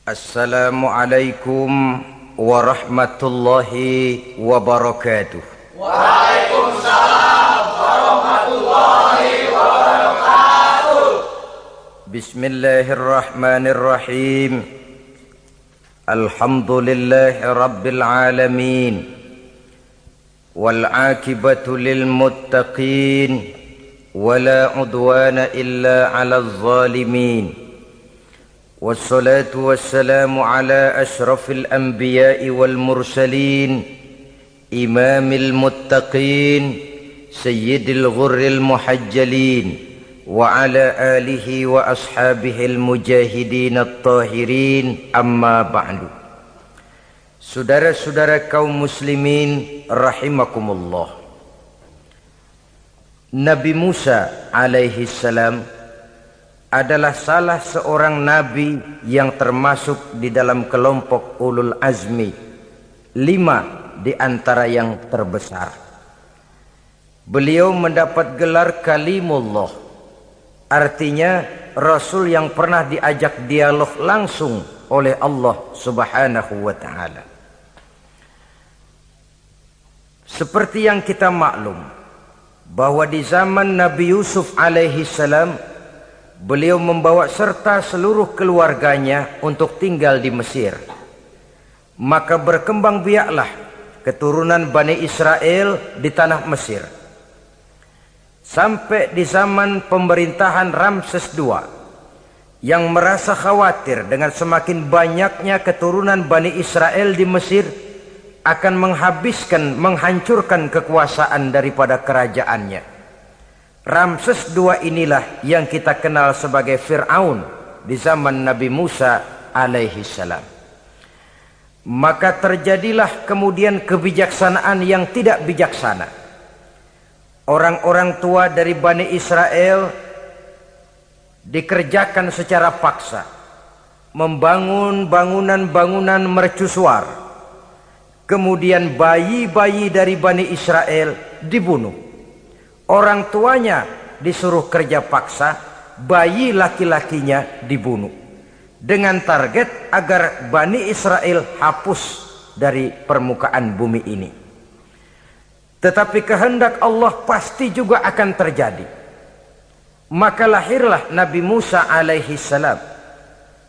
Assalamualaikum warahmatullahi wabarakatuh. Waalaikumsalam warahmatullahi wabarakatuh. Bismillahirrahmanirrahim. Alhamdulillahi rabbil alamin. Wal aqibatu lil muttaqin. Wala udwana illa 'alal zalimin. والصلاة والسلام على أشرف الأنبياء والمرسلين إمام المتقين سيد الغر المحجلين وعلى آله وأصحابه المجاهدين الطاهرين أما بعد. Saudara-saudara kaum muslimin rahimakumullah. Nabi Musa alaihi salam adalah salah seorang nabi yang termasuk di dalam kelompok ulul azmi, 5 di antara yang terbesar. Beliau mendapat gelar kalimullah, artinya rasul yang pernah diajak dialog langsung oleh Allah subhanahu wa ta'ala. Seperti yang kita maklum bahwa di zaman Nabi Yusuf alaihi salam, beliau membawa serta seluruh keluarganya untuk tinggal di Mesir. Maka berkembang biaklah keturunan Bani Israel di tanah Mesir. Sampai di zaman pemerintahan Ramses II yang merasa khawatir dengan semakin banyaknya keturunan Bani Israel di Mesir akan menghancurkan kekuasaan daripada kerajaannya. Ramses II inilah yang kita kenal sebagai Fir'aun di zaman Nabi Musa alaihi salam. Maka terjadilah kemudian kebijaksanaan yang tidak bijaksana. Orang-orang tua dari Bani Israel dikerjakan secara paksa, membangun bangunan-bangunan mercusuar. Kemudian bayi-bayi dari Bani Israel dibunuh. Orang tuanya disuruh kerja paksa, bayi laki-lakinya dibunuh. Dengan target agar Bani Israel hapus dari permukaan bumi ini. Tetapi kehendak Allah pasti juga akan terjadi. Maka lahirlah Nabi Musa alaihi salam,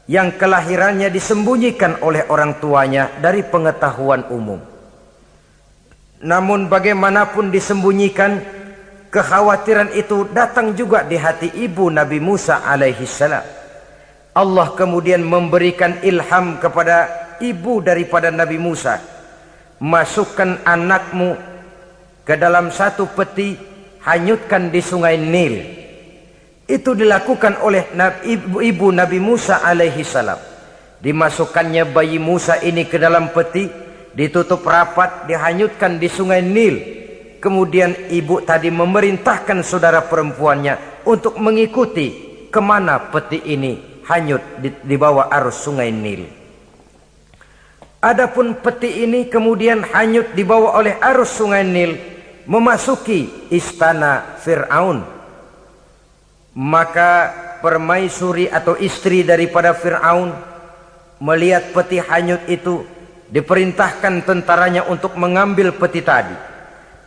yang kelahirannya disembunyikan oleh orang tuanya dari pengetahuan umum. Namun bagaimanapun disembunyikan, kekhawatiran itu datang juga di hati ibu Nabi Musa alaihi salam. Allah kemudian memberikan ilham kepada ibu daripada Nabi Musa. Masukkan anakmu ke dalam satu peti, hanyutkan di sungai Nil. Itu dilakukan oleh ibu Nabi Musa alaihi salam. Dimasukkannya bayi Musa ini ke dalam peti, ditutup rapat, dihanyutkan di sungai Nil. Kemudian ibu tadi memerintahkan saudara perempuannya untuk mengikuti kemana peti ini hanyut di bawah arus sungai Nil. Adapun peti ini kemudian hanyut dibawa oleh arus sungai Nil memasuki istana Fir'aun. Maka permaisuri atau istri daripada Fir'aun melihat peti hanyut itu, diperintahkan tentaranya untuk mengambil peti tadi.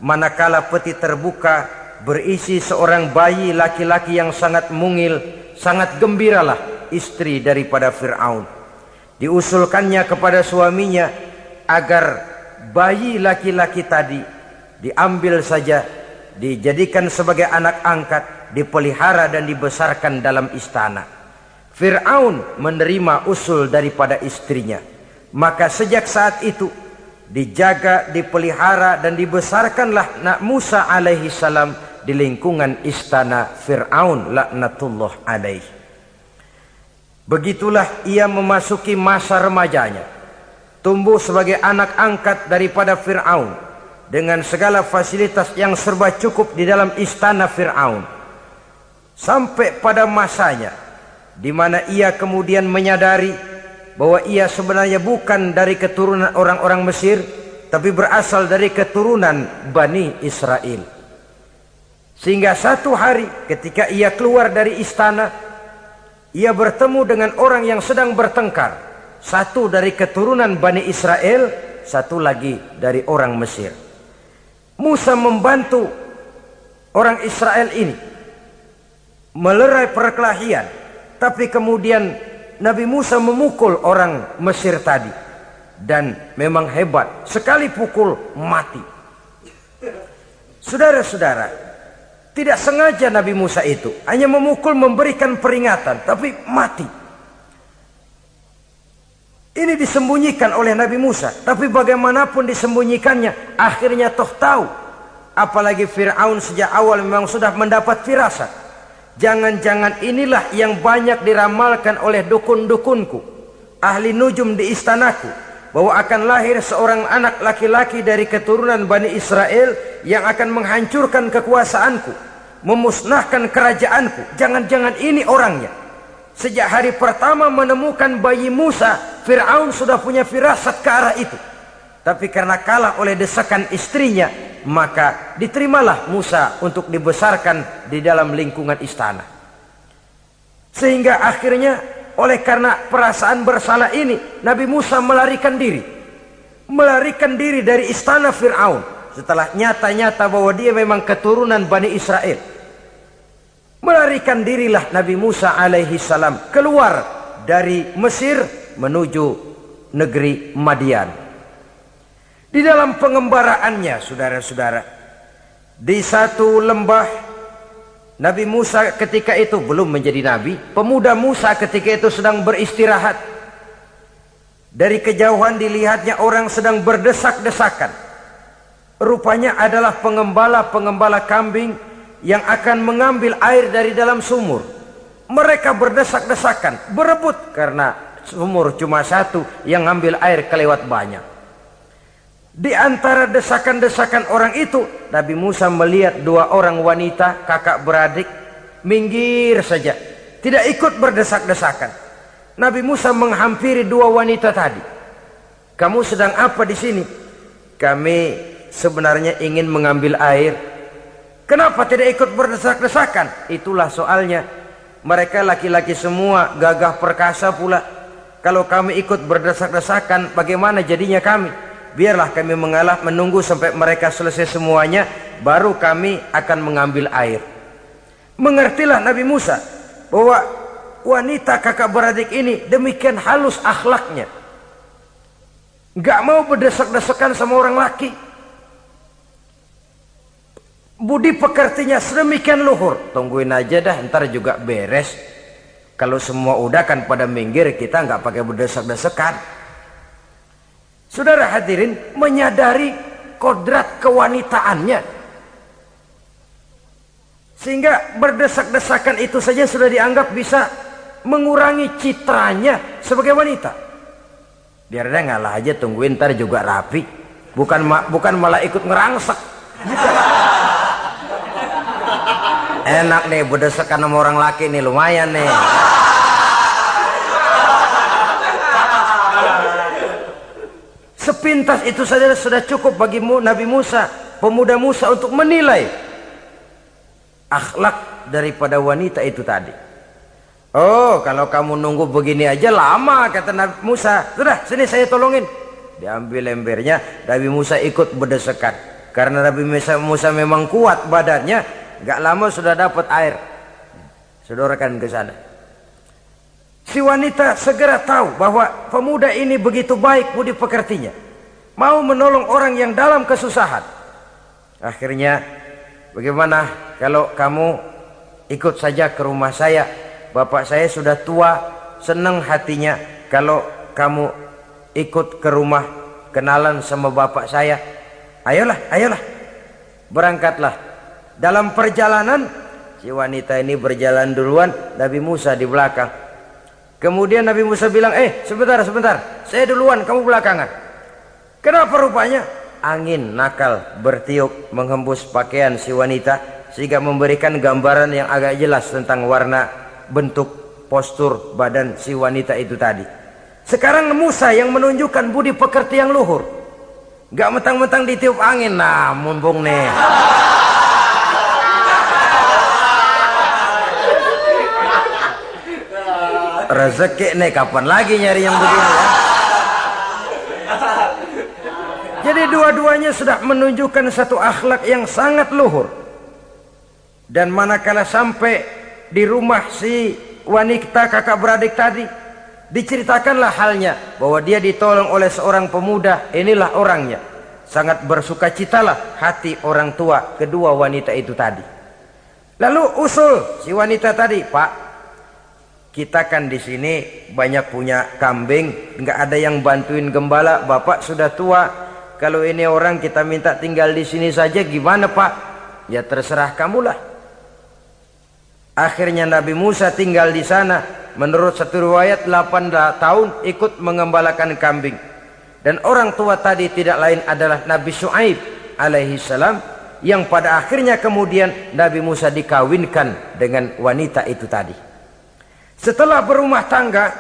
Manakala peti terbuka, berisi seorang bayi laki-laki yang sangat mungil, sangat gembiralah istri daripada Fir'aun. Diusulkannya kepada suaminya agar bayi laki-laki tadi diambil saja, dijadikan sebagai anak angkat, dipelihara dan dibesarkan dalam istana. Fir'aun menerima usul daripada istrinya. Maka sejak saat itu dijaga, dipelihara dan dibesarkanlah Nabi Musa alaihi salam di lingkungan istana Fir'aun laknatullah alaihi. Begitulah ia memasuki masa remajanya, tumbuh sebagai anak angkat daripada Fir'aun dengan segala fasilitas yang serba cukup di dalam istana Fir'aun. Sampai pada masanya di mana ia kemudian menyadari bahwa ia sebenarnya bukan dari keturunan orang-orang Mesir, tapi berasal dari keturunan Bani Israel. Sehingga satu hari ketika ia keluar dari istana, ia bertemu dengan orang yang sedang bertengkar, Satu dari keturunan Bani Israel, satu lagi dari orang Mesir. Musa membantu orang Israel ini melerai perkelahian, tapi kemudian Nabi Musa memukul orang Mesir tadi, dan memang hebat, sekali pukul mati. Saudara-saudara, tidak sengaja Nabi Musa itu hanya memukul, memberikan peringatan, tapi mati. Ini disembunyikan oleh Nabi Musa, tapi bagaimanapun disembunyikannya, akhirnya toh tahu. Apalagi Fir'aun sejak awal memang sudah mendapat firasat. Jangan-jangan inilah yang banyak diramalkan oleh dukun-dukunku, ahli nujum di istanaku, bahwa akan lahir seorang anak laki-laki dari keturunan Bani Israel yang akan menghancurkan kekuasaanku, memusnahkan kerajaanku. Jangan-jangan ini orangnya. Sejak hari pertama menemukan bayi Musa, Fir'aun sudah punya firasat ke arah itu. Tapi karena kalah oleh desakan istrinya, maka diterimalah Musa untuk dibesarkan di dalam lingkungan istana. Sehingga akhirnya oleh karena perasaan bersalah ini, Nabi Musa melarikan diri. Melarikan diri dari istana Fir'aun setelah nyata-nyata bahwa dia memang keturunan Bani Israel. Melarikan dirilah Nabi Musa alaihi salam keluar dari Mesir menuju negeri Madian. Di dalam pengembaraannya, saudara-saudara, di satu lembah, Nabi Musa ketika itu belum menjadi nabi. Pemuda Musa ketika itu sedang beristirahat. Dari kejauhan dilihatnya orang sedang berdesak-desakan. Rupanya adalah pengembala-pengembala kambing yang akan mengambil air dari dalam sumur. Mereka berdesak-desakan, berebut karena sumur cuma satu, yang ngambil air kelewat banyak. Di antara desakan-desakan orang itu, Nabi Musa melihat dua orang wanita kakak beradik minggir saja, tidak ikut berdesak-desakan. Nabi Musa menghampiri dua wanita tadi. Kamu sedang apa di sini? Kami sebenarnya ingin mengambil air. Kenapa tidak ikut berdesak-desakan? Itulah soalnya. Mereka laki-laki semua, gagah perkasa pula. Kalau kami ikut berdesak-desakan, bagaimana jadinya kami? Biarlah kami mengalah, menunggu sampai mereka selesai semuanya, baru kami akan mengambil air. Mengertilah Nabi Musa bahwa wanita kakak beradik ini demikian halus akhlaknya, gak mau berdesak-desakan sama orang laki. Budi pekertinya sedemikian luhur. Tungguin aja dah, ntar juga beres. Kalau semua udah kan pada minggir, kita nggak pakai berdesak-desakan. Saudara hadirin, menyadari kodrat kewanitaannya, sehingga berdesak-desakan itu saja sudah dianggap bisa mengurangi citranya sebagai wanita. Biar dia ngalah aja, tungguin ntar juga rapi. Bukan malah ikut ngerangsek. Enak nih berdesakan sama orang laki nih, lumayan nih. Sepintas itu saja sudah cukup bagi Nabi Musa, pemuda Musa, untuk menilai akhlak daripada wanita itu tadi. Oh, kalau kamu nunggu begini aja lama, kata Nabi Musa. Sudah, sini saya tolongin. Diambil embernya, Nabi Musa ikut berdesakan. Karena Nabi Musa memang kuat badannya, gak lama sudah dapat air. Sodorkan ke sana. Si wanita segera tahu bahwa pemuda ini begitu baik budi pekertinya, mau menolong orang yang dalam kesusahan. Akhirnya, bagaimana kalau kamu ikut saja ke rumah saya? Bapak saya sudah tua, senang hatinya kalau kamu ikut ke rumah, kenalan sama bapak saya. Ayolah, ayolah, berangkatlah. Dalam perjalanan, si wanita ini berjalan duluan, Nabi Musa di belakang. Kemudian Nabi Musa bilang, sebentar, saya duluan, kamu belakangan. Kenapa rupanya? Angin nakal bertiup menghembus pakaian si wanita, sehingga memberikan gambaran yang agak jelas tentang warna, bentuk, postur badan si wanita itu tadi. Sekarang Musa yang menunjukkan budi pekerti yang luhur. Gak mentang-mentang ditiup angin, nah mumpung nih. Rezeki nih, kapan lagi nyari yang begini ya? Kedua-duanya sudah menunjukkan satu akhlak yang sangat luhur. Dan manakala sampai di rumah si wanita kakak beradik tadi, diceritakanlah halnya bahwa dia ditolong oleh seorang pemuda. Inilah orangnya. Sangat bersukacitalah hati orang tua kedua wanita itu tadi. Lalu usul si wanita tadi, Pak, kita kan di sini banyak punya kambing, nggak ada yang bantuin gembala. Bapak sudah tua. Kalau ini orang kita minta tinggal di sini saja, gimana Pak? Ya terserah kamulah. Akhirnya Nabi Musa tinggal di sana. Menurut satu riwayat 8 tahun ikut mengembalakan kambing. Dan orang tua tadi tidak lain adalah Nabi Syuaib alaihi salam, yang pada akhirnya kemudian Nabi Musa dikawinkan dengan wanita itu tadi. Setelah berumah tangga,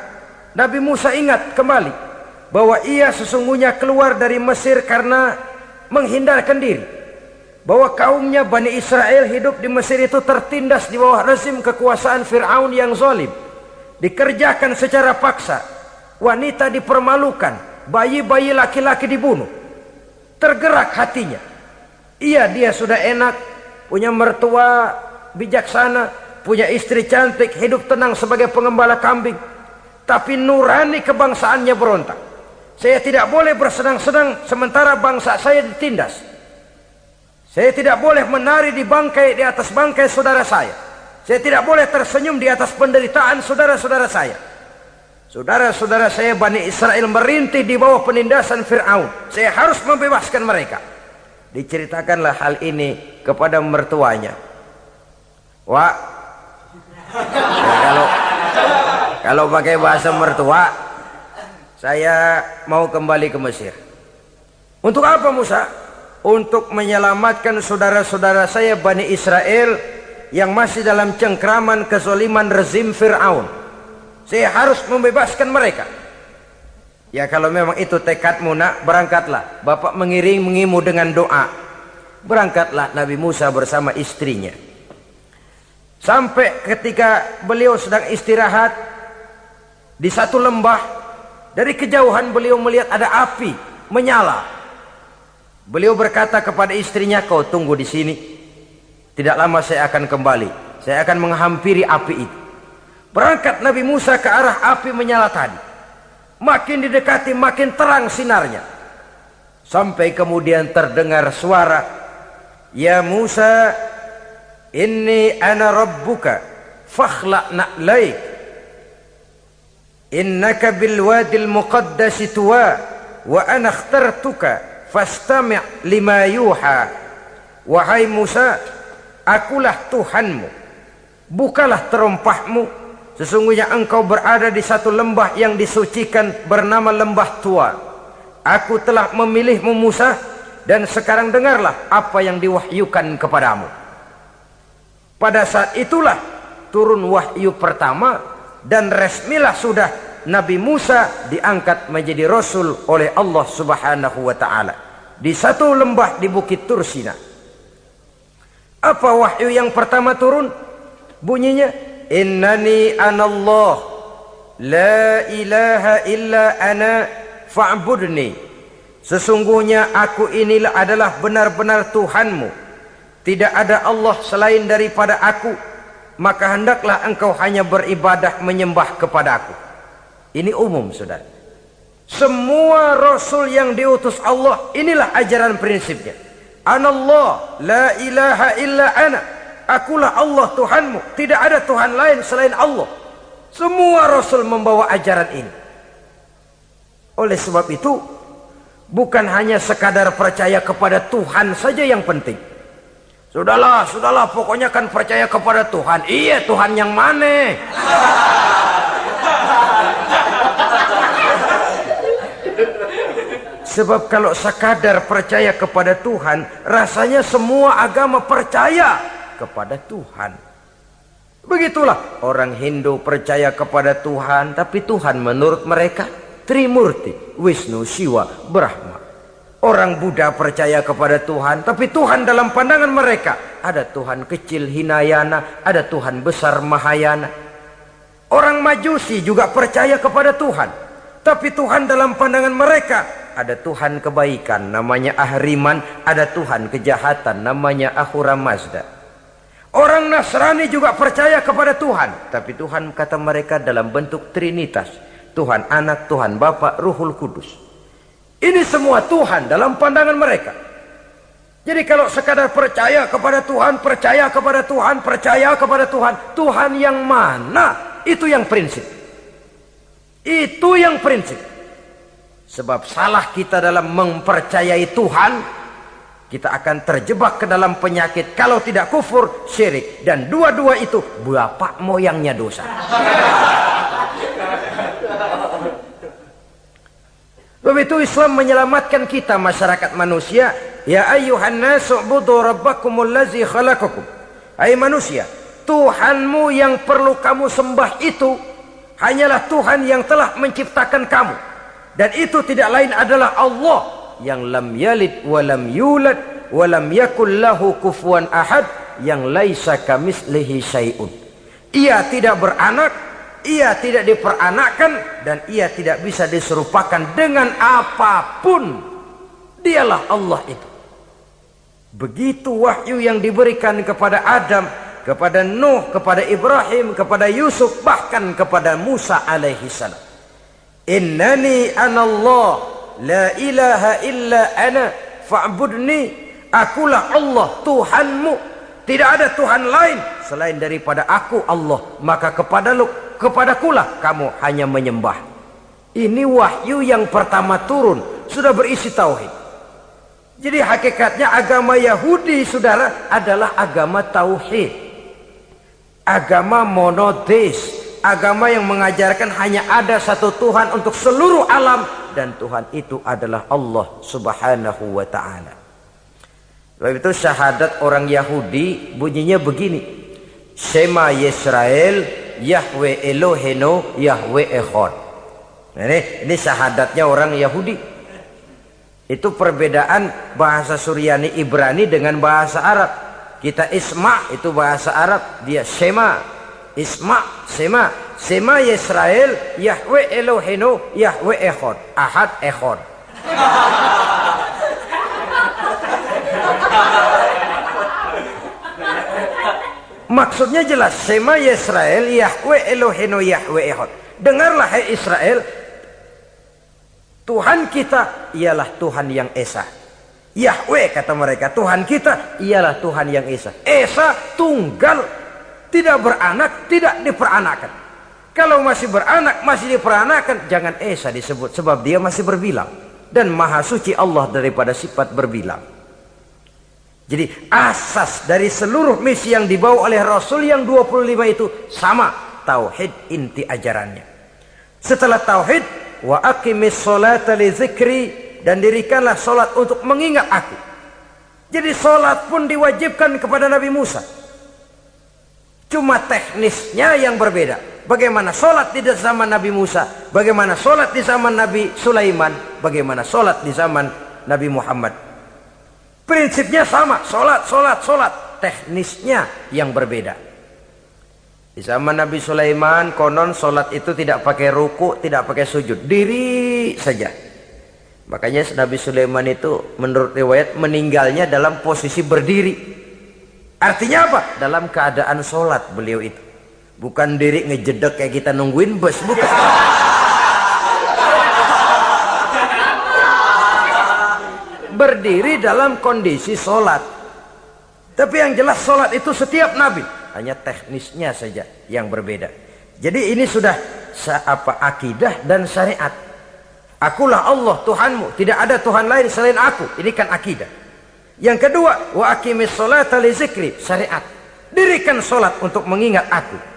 Nabi Musa ingat kembali bahwa ia sesungguhnya keluar dari Mesir karena menghindarkan diri. Bahwa kaumnya Bani Israel hidup di Mesir itu tertindas di bawah rezim kekuasaan Fir'aun yang zalim. Dikerjakan secara paksa, wanita dipermalukan, bayi-bayi laki-laki dibunuh. Tergerak hatinya. Dia sudah enak, punya mertua bijaksana, punya istri cantik, hidup tenang sebagai pengembala kambing. Tapi nurani kebangsaannya berontak. Saya tidak boleh bersenang-senang sementara bangsa saya ditindas. Saya tidak boleh menari di atas bangkai saudara saya. Saya tidak boleh tersenyum di atas penderitaan saudara-saudara saya. Saudara-saudara saya Bani Israel merintih di bawah penindasan Fir'aun. Saya harus membebaskan mereka. Diceritakanlah hal ini kepada mertuanya. Wah, ya kalau pakai bahasa mertua, saya mau kembali ke Mesir. Untuk apa Musa? Untuk menyelamatkan saudara-saudara saya Bani Israel yang masih dalam cengkraman kezaliman rezim Fir'aun. Saya harus membebaskan mereka. Ya kalau memang itu tekadmu nak, berangkatlah. Bapak mengiringimu dengan doa. Berangkatlah Nabi Musa bersama istrinya. Sampai ketika beliau sedang istirahat di satu lembah, dari kejauhan beliau melihat ada api menyala. Beliau berkata kepada istrinya, kau tunggu di sini. Tidak lama saya akan kembali. Saya akan menghampiri api itu. Berangkat Nabi Musa ke arah api menyala tadi. Makin didekati makin terang sinarnya. Sampai kemudian terdengar suara, ya Musa, inni ana rabbuka fakhla' na'laik. Innaka bilwadil muqaddasi tuwa wa ana akhtartuka fastami' lima yuha. Wahai Musa, akulah Tuhanmu, bukalah terompahmu. Sesungguhnya engkau berada di satu lembah yang disucikan bernama lembah tua. Aku telah memilihmu Musa, dan sekarang dengarlah apa yang diwahyukan kepadamu. Pada saat itulah turun wahyu pertama, dan resmilah sudah Nabi Musa diangkat menjadi Rasul oleh Allah subhanahu wa ta'ala. Di satu lembah di Bukit Tursina. Apa wahyu yang pertama turun? Bunyinya, innani anallah, la ilaha illa ana fa'budni. Sesungguhnya aku inilah adalah benar-benar Tuhanmu. Tidak ada Allah selain daripada aku. Maka hendaklah engkau hanya beribadah menyembah kepadaku. Ini umum saudara. Semua Rasul yang diutus Allah, inilah ajaran prinsipnya. Anallah, la ilaha illa ana. Akulah Allah Tuhanmu. Tidak ada Tuhan lain selain Allah. Semua Rasul membawa ajaran ini. Oleh sebab itu, bukan hanya sekadar percaya kepada Tuhan saja yang penting. Sudahlah, pokoknya kan percaya kepada Tuhan. Iya, Tuhan yang mana? Sebab kalau sekadar percaya kepada Tuhan, rasanya semua agama percaya kepada Tuhan. Begitulah orang Hindu percaya kepada Tuhan, tapi Tuhan menurut mereka Trimurti, Wisnu, Siwa, Brahma. Orang Buddha percaya kepada Tuhan, tapi Tuhan dalam pandangan mereka ada Tuhan kecil Hinayana, ada Tuhan besar Mahayana. Orang Majusi juga percaya kepada Tuhan, tapi Tuhan dalam pandangan mereka ada Tuhan kebaikan namanya Ahriman, ada Tuhan kejahatan namanya Ahura Mazda. Orang Nasrani juga percaya kepada Tuhan, tapi Tuhan kata mereka dalam bentuk Trinitas, Tuhan Anak, Tuhan Bapa, Ruhul Kudus. Ini semua Tuhan dalam pandangan mereka. Jadi kalau sekadar percaya kepada Tuhan, percaya kepada Tuhan, percaya kepada Tuhan, Tuhan yang mana? Itu yang prinsip. Itu yang prinsip. Sebab salah kita dalam mempercayai Tuhan, kita akan terjebak ke dalam penyakit. Kalau tidak kufur, syirik. Dan dua-dua itu bapak moyangnya dosa. Sebab itu Islam menyelamatkan kita masyarakat manusia. Ya ayyuhan nasu ubudu rabbakumul ladzi khalaqakum. Hai manusia, Tuhanmu yang perlu kamu sembah itu hanyalah Tuhan yang telah menciptakan kamu. Dan itu tidak lain adalah Allah yang lam yalid wa lam yulad wa lam yakul lahu kufuwan ahad, yang laisa kamitslihi syai'un. Ia tidak beranak, ia tidak diperanakkan, dan ia tidak bisa diserupakan dengan apapun. Dialah Allah itu. Begitu wahyu yang diberikan kepada Adam, kepada Nuh, kepada Ibrahim, kepada Yusuf, bahkan kepada Musa alaihi salam. Innani anallah la ilaha illa ana fa'budni. Akulah Allah Tuhanmu, tidak ada Tuhan lain selain daripada aku Allah, maka kepadakulah kamu hanya menyembah. Ini wahyu yang pertama turun, sudah berisi tauhid. Jadi hakikatnya agama Yahudi, saudara, adalah agama tauhid, agama monoteis, agama yang mengajarkan hanya ada satu Tuhan untuk seluruh alam, dan Tuhan itu adalah Allah subhanahu wa ta'ala. Sebab itu syahadat orang Yahudi bunyinya begini: Shema Yisrael Yahweh Elohenu Yahweh Echad. Ini syahadatnya orang Yahudi. Itu perbedaan bahasa Suryani Ibrani dengan bahasa Arab. Kita Isma itu bahasa Arab, dia Shema. Isma, Shema. Shema Yisrael Yahweh Elohenu Yahweh Echad. Ahad Echad. Maksudnya jelas, Shema Yisrael Yahweh Elohenu Yahweh Echad. Dengarlah hai Israel, Tuhan kita ialah Tuhan yang Esa. Yahweh kata mereka, Tuhan kita ialah Tuhan yang Esa. Esa tunggal, tidak beranak, tidak diperanakan. Kalau masih beranak, masih diperanakan, jangan Esa disebut, sebab dia masih berbilang. Dan maha suci Allah daripada sifat berbilang. Jadi asas dari seluruh misi yang dibawa oleh Rasul yang 25 itu sama, tauhid inti ajarannya. Setelah tauhid, wa aqimis sholata li zikri, dan dirikanlah solat untuk mengingat aku. Jadi solat pun diwajibkan kepada Nabi Musa. Cuma teknisnya yang berbeda. Bagaimana solat di zaman Nabi Musa, bagaimana solat di zaman Nabi Sulaiman, bagaimana solat di zaman Nabi Muhammad. Prinsipnya sama, solat. Teknisnya yang berbeda. Di zaman Nabi Sulaiman konon solat itu tidak pakai ruku, tidak pakai sujud, diri saja. Makanya Nabi Sulaiman itu menurut riwayat meninggalnya dalam posisi berdiri. Artinya apa? Dalam keadaan solat beliau itu. Bukan diri ngejedek kayak kita nungguin bus, bukan. Berdiri dalam kondisi solat. Tapi yang jelas solat itu setiap Nabi, hanya teknisnya saja yang berbeda. Jadi ini sudah akidah dan syariat. Akulah Allah Tuhanmu, tidak ada Tuhan lain selain aku. Ini kan akidah. Yang kedua, wa aqimis sholata li zikri, syariat. Dirikan solat untuk mengingat aku.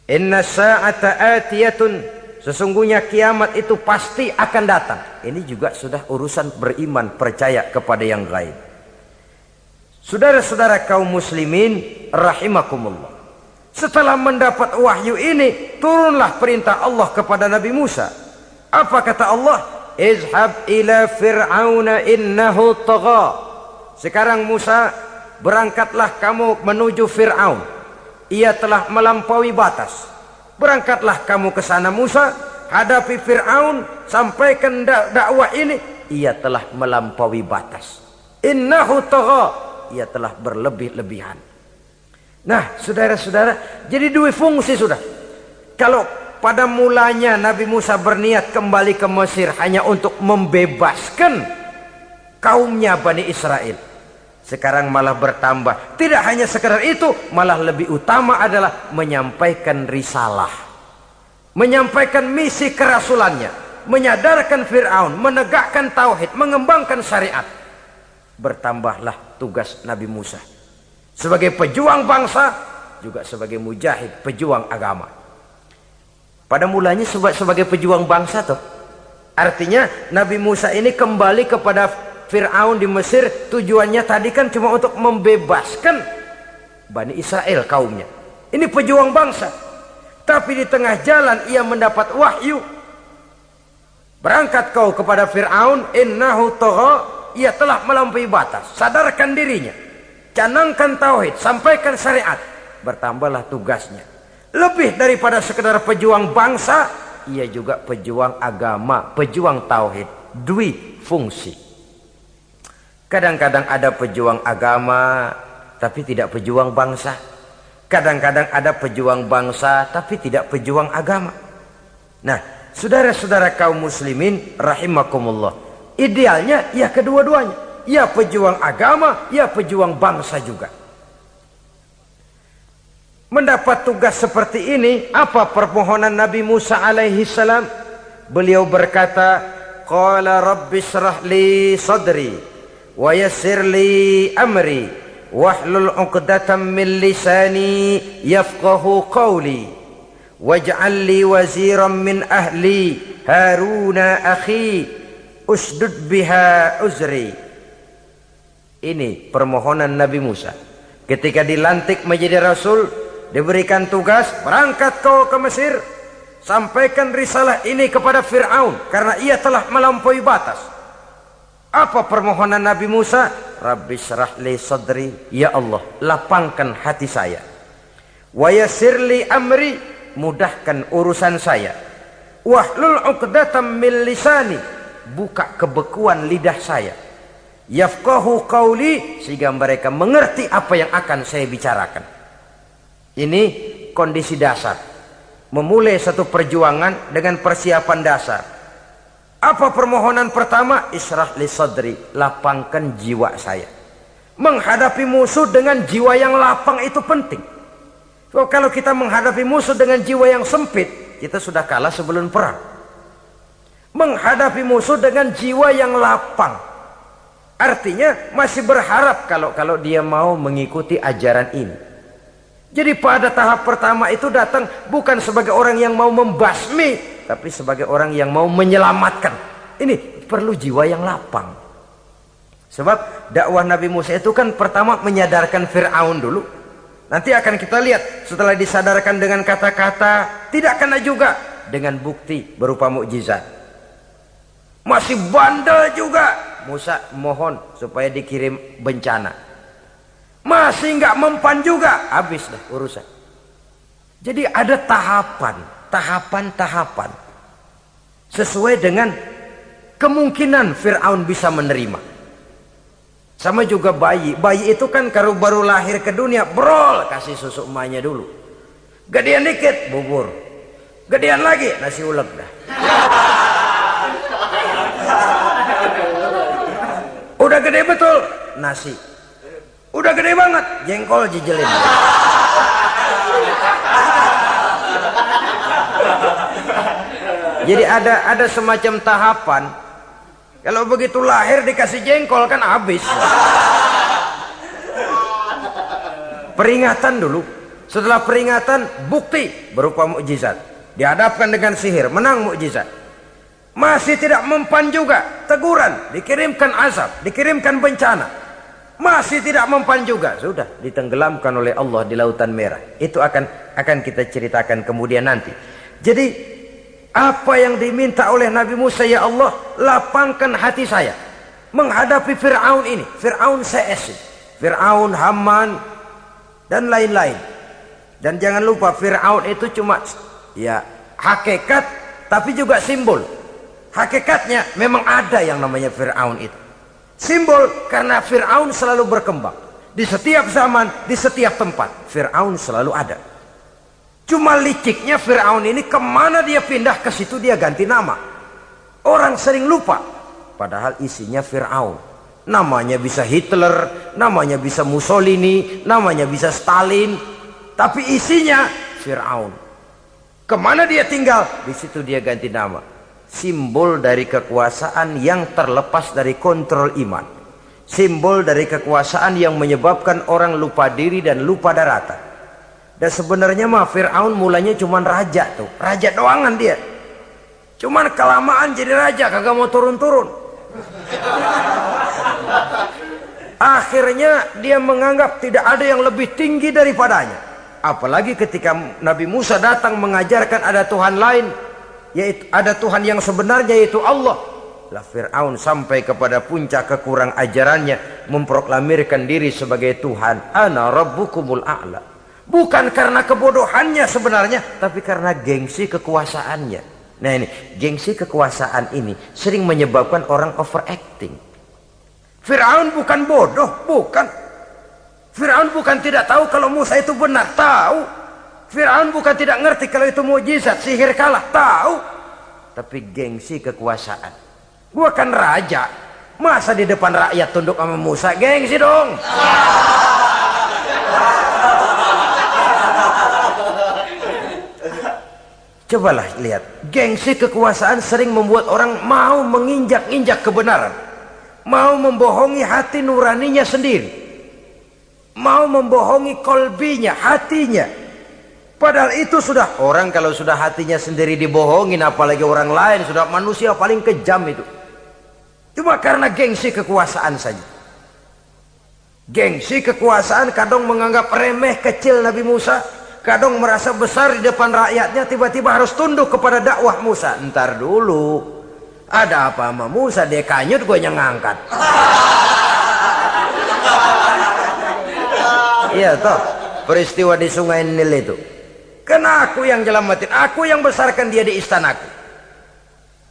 Inna sa'ata atiyatun, sesungguhnya kiamat itu pasti akan datang. Ini juga sudah urusan beriman, percaya kepada yang gaib. Saudara-saudara kaum muslimin rahimakumullah. Setelah mendapat wahyu ini, turunlah perintah Allah kepada Nabi Musa. Apa kata Allah? Izhab ila fir'auna innahu tagha. Sekarang Musa, berangkatlah kamu menuju Fir'aun. Ia telah melampaui batas. Berangkatlah kamu ke sana Musa, hadapi Fir'aun, sampaikan dakwah ini, ia telah melampaui batas. Innahu tagha, ia telah berlebih-lebihan. Nah, saudara-saudara, jadi dua fungsi sudah. Kalau pada mulanya Nabi Musa berniat kembali ke Mesir hanya untuk membebaskan kaumnya Bani Israel, sekarang malah bertambah. Tidak hanya sekedar itu, malah lebih utama adalah menyampaikan risalah, menyampaikan misi kerasulannya, menyadarkan Fir'aun, menegakkan tauhid, mengembangkan syariat. Bertambahlah tugas Nabi Musa sebagai pejuang bangsa, juga sebagai mujahid, pejuang agama. Pada mulanya sebagai pejuang bangsa tuh, artinya Nabi Musa ini kembali kepada Fir'aun di Mesir, tujuannya tadi kan cuma untuk membebaskan Bani Israel kaumnya. Ini pejuang bangsa. Tapi di tengah jalan ia mendapat wahyu. Berangkat kau kepada Fir'aun, innahu tagha, ia telah melampaui batas. Sadarkan dirinya, canangkan tauhid, sampaikan syariat. Bertambahlah tugasnya. Lebih daripada sekedar pejuang bangsa, ia juga pejuang agama, pejuang tauhid. Dwi fungsi. Kadang-kadang ada pejuang agama tapi tidak pejuang bangsa. Kadang-kadang ada pejuang bangsa tapi tidak pejuang agama. Nah, saudara-saudara kaum muslimin rahimakumullah, idealnya ya kedua-duanya. Ya pejuang agama, ya pejuang bangsa juga. Mendapat tugas seperti ini, apa permohonan Nabi Musa alaihi salam? Beliau berkata, qala rabbi shrah li sadri wa yassir li amri wahlul 'uqdatam min lisani yafqahu qawli waj'al li waziran min ahli Haruna akhi usdud biha uzri. Ini permohonan Nabi Musa ketika dilantik menjadi rasul, diberikan tugas, berangkat kau ke Mesir, sampaikan risalah ini kepada Fir'aun karena ia telah melampaui batas. Apa permohonan Nabi Musa? Rabbi syrah li sadri, ya Allah, lapangkan hati saya. Wa yassir li amri, mudahkan urusan saya. Wahlul 'uqdatam min lisani, buka kebekuan lidah saya. Yafqahu qawli, sehingga mereka mengerti apa yang akan saya bicarakan. Ini kondisi dasar. Memulai satu perjuangan dengan persiapan dasar. Apa permohonan pertama? Isyrah li sadri, lapangkan jiwa saya. Menghadapi musuh dengan jiwa yang lapang itu penting. So, kalau kita menghadapi musuh dengan jiwa yang sempit, kita sudah kalah sebelum perang. Menghadapi musuh dengan jiwa yang lapang, artinya masih berharap kalau dia mau mengikuti ajaran ini. Jadi pada tahap pertama itu datang bukan sebagai orang yang mau membasmi, tapi sebagai orang yang mau menyelamatkan. Ini perlu jiwa yang lapang. Sebab dakwah Nabi Musa itu kan pertama menyadarkan Fir'aun dulu. Nanti akan kita lihat setelah disadarkan dengan kata-kata, tidak kena juga dengan bukti berupa mukjizat. Masih bandel juga. Musa mohon supaya dikirim bencana. Masih nggak mempan juga, habis dah urusan. Jadi ada tahapan sesuai dengan kemungkinan Fir'aun bisa menerima. Sama juga bayi itu kan kalau baru lahir ke dunia, brol, kasih susu emaknya dulu. Gedean dikit, bubur. Gedean lagi, nasi ulek dah. Udah gede betul, nasi. Udah gede banget, jengkol jijelin. Jadi ada semacam tahapan. Kalau begitu lahir dikasih jengkol kan habis. Peringatan dulu. Setelah peringatan, bukti berupa mukjizat. Dihadapkan dengan sihir, menang mukjizat. Masih tidak mempan juga, teguran, dikirimkan azab, dikirimkan bencana. Masih tidak mempan juga, sudah ditenggelamkan oleh Allah di Lautan Merah. Itu akan kita ceritakan kemudian nanti. Jadi apa yang diminta oleh Nabi Musa, ya Allah, lapangkan hati saya menghadapi Fir'aun ini. Fir'aun CS, Fir'aun, Haman, dan lain-lain. Dan jangan lupa Fir'aun itu cuma ya hakikat tapi juga simbol. Hakikatnya memang ada yang namanya Fir'aun itu. Simbol karena Fir'aun selalu berkembang. Di setiap zaman, di setiap tempat, Fir'aun selalu ada. Cuma liciknya Fir'aun ini kemana dia pindah, ke situ dia ganti nama. Orang sering lupa. Padahal isinya Fir'aun. Namanya bisa Hitler, namanya bisa Mussolini, namanya bisa Stalin. Tapi isinya Fir'aun. Kemana dia tinggal, di situ dia ganti nama. Simbol dari kekuasaan yang terlepas dari kontrol iman. Simbol dari kekuasaan yang menyebabkan orang lupa diri dan lupa daratan. Dan sebenarnya mah Fir'aun mulanya cuman raja tuh. Raja doangan dia. Cuman kelamaan jadi raja, kagak mau turun-turun. Akhirnya dia menganggap tidak ada yang lebih tinggi daripadanya. Apalagi ketika Nabi Musa datang mengajarkan ada Tuhan lain, yaitu ada Tuhan yang sebenarnya, yaitu Allah. Lah Fir'aun sampai kepada puncak kekurang ajarannya, memproklamirkan diri sebagai Tuhan. Ana rabbukumul a'la. Bukan karena kebodohannya sebenarnya, tapi karena gengsi kekuasaannya. Nah ini, gengsi kekuasaan ini sering menyebabkan orang overacting. Fir'aun bukan bodoh, bukan. Fir'aun bukan tidak tahu kalau Musa itu benar, tahu. Fir'aun bukan tidak ngerti kalau itu mukjizat, sihir kalah, tahu. Tapi gengsi kekuasaan. Gua kan raja, masa di depan rakyat tunduk sama Musa? Gengsi dong. Cobalah lihat, gengsi kekuasaan sering membuat orang mau menginjak-injak kebenaran, mau membohongi hati nuraninya sendiri, mau membohongi kolbinya, hatinya. Padahal itu sudah, orang kalau sudah hatinya sendiri dibohongin, apalagi orang lain, sudah manusia paling kejam itu. Cuma karena gengsi kekuasaan saja. Gengsi kekuasaan kadang menganggap remeh kecil Nabi Musa, kadang merasa besar di depan rakyatnya, tiba-tiba harus tunduk kepada dakwah Musa. Ntar dulu, ada apa sama Musa? Dia kanyut, gue yang ngangkat. Iya toh, peristiwa di Sungai Nil itu. Karena aku yang nyelamatin, aku yang besarkan dia di istanaku.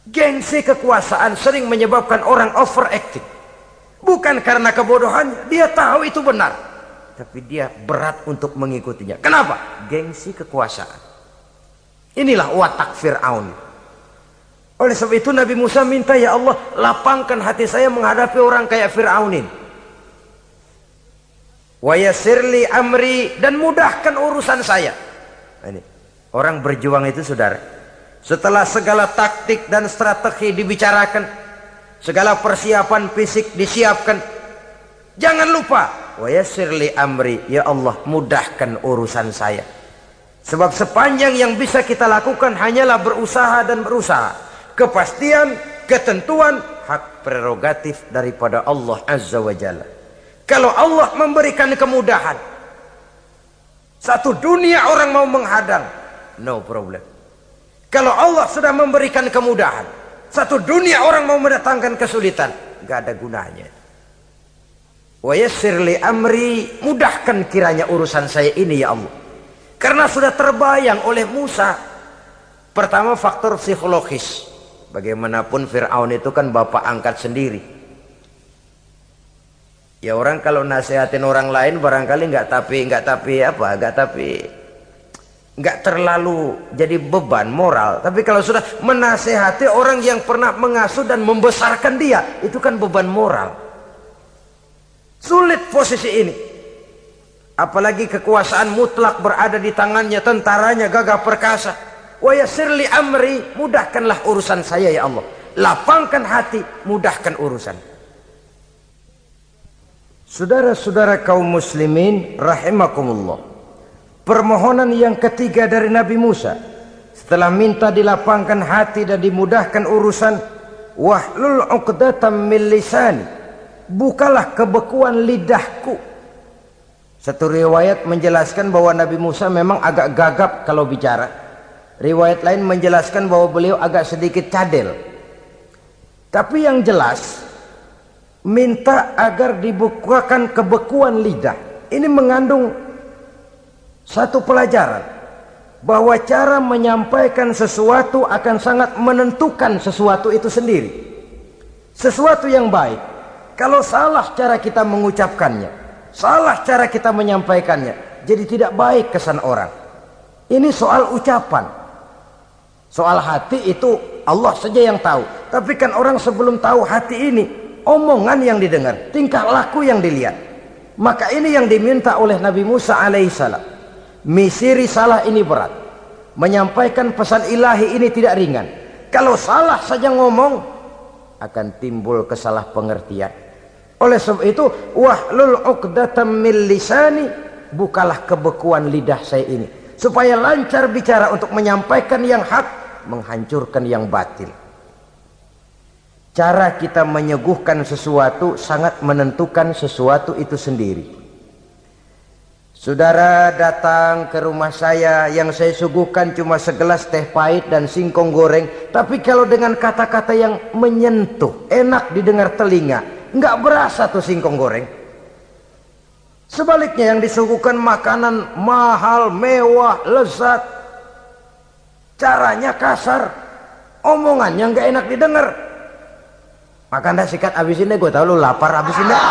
Gengsi kekuasaan sering menyebabkan orang overacting. Bukan karena kebodohannya, dia tahu itu benar, tapi dia berat untuk mengikutinya. Kenapa? Gengsi kekuasaan. Inilah watak Fir'aun. Oleh sebab itu Nabi Musa minta, ya Allah, lapangkan hati saya menghadapi orang kayak Fir'aun ini. Wa yassirli amri, dan mudahkan urusan saya. Ini orang berjuang itu, saudara, setelah segala taktik dan strategi dibicarakan, segala persiapan fisik disiapkan, jangan lupa wa yassirli amri, ya Allah, mudahkan urusan saya. Sebab sepanjang yang bisa kita lakukan hanyalah berusaha dan berusaha. Kepastian, ketentuan, hak prerogatif daripada Allah Azza wa Jalla. Kalau Allah memberikan kemudahan, satu dunia orang mau menghadang, no problem. Kalau Allah sudah memberikan kemudahan, satu dunia orang mau mendatangkan kesulitan, gak ada gunanya. Wa yassirli amri, mudahkan kiranya urusan saya ini ya Allah. Karena sudah terbayang oleh Musa. Pertama, faktor psikologis. Bagaimanapun Fir'aun itu kan bapak angkat sendiri. Ya orang kalau nasihatin orang lain barangkali nggak terlalu jadi beban moral. Tapi kalau sudah menasehati orang yang pernah mengasuh dan membesarkan dia, itu kan beban moral. Sulit posisi ini. Apalagi kekuasaan mutlak berada di tangannya, tentaranya gagah perkasa. Wa yassirli amri, mudahkanlah urusan saya ya Allah. Lapangkan hati, mudahkan urusan. Saudara-saudara kaum muslimin rahimakumullah. Permohonan yang ketiga dari Nabi Musa, setelah minta dilapangkan hati dan dimudahkan urusan, wahlul 'uqdatam min lisani, bukalah kebekuan lidahku. Satu riwayat menjelaskan bahwa Nabi Musa memang agak gagap kalau bicara. Riwayat lain menjelaskan bahwa beliau agak sedikit cadel. Tapi yang jelas, minta agar dibukakan kebekuan lidah. Ini mengandung satu pelajaran. bahwa cara menyampaikan sesuatu akan sangat menentukan sesuatu itu sendiri. Sesuatu yang baik, kalau salah cara kita mengucapkannya, salah cara kita menyampaikannya, jadi tidak baik kesan orang. Ini soal ucapan. Soal hati itu Allah saja yang tahu. Tapi kan orang sebelum tahu hati ini, omongan yang didengar, tingkah laku yang dilihat. Maka ini yang diminta oleh Nabi Musa alaihissalam. Misi risalah ini berat. Menyampaikan pesan ilahi ini tidak ringan. Kalau salah saja ngomong, akan timbul kesalah pengertian. Oleh sebab itu, wahlul 'uqdatam min lisani, bukalah kebekuan lidah saya ini, supaya lancar bicara untuk menyampaikan yang hak, menghancurkan yang batil. Cara kita menyuguhkan sesuatu sangat menentukan sesuatu itu sendiri. Saudara datang ke rumah saya, yang saya suguhkan cuma segelas teh pahit dan singkong goreng, tapi kalau dengan kata-kata yang menyentuh, enak didengar telinga, nggak berasa tuh singkong goreng. Sebaliknya yang disuguhkan makanan mahal, mewah, lezat, caranya kasar, omongannya nggak enak didengar. Maka anda sikat abisin deh, gue tau lu lapar, abisin deh.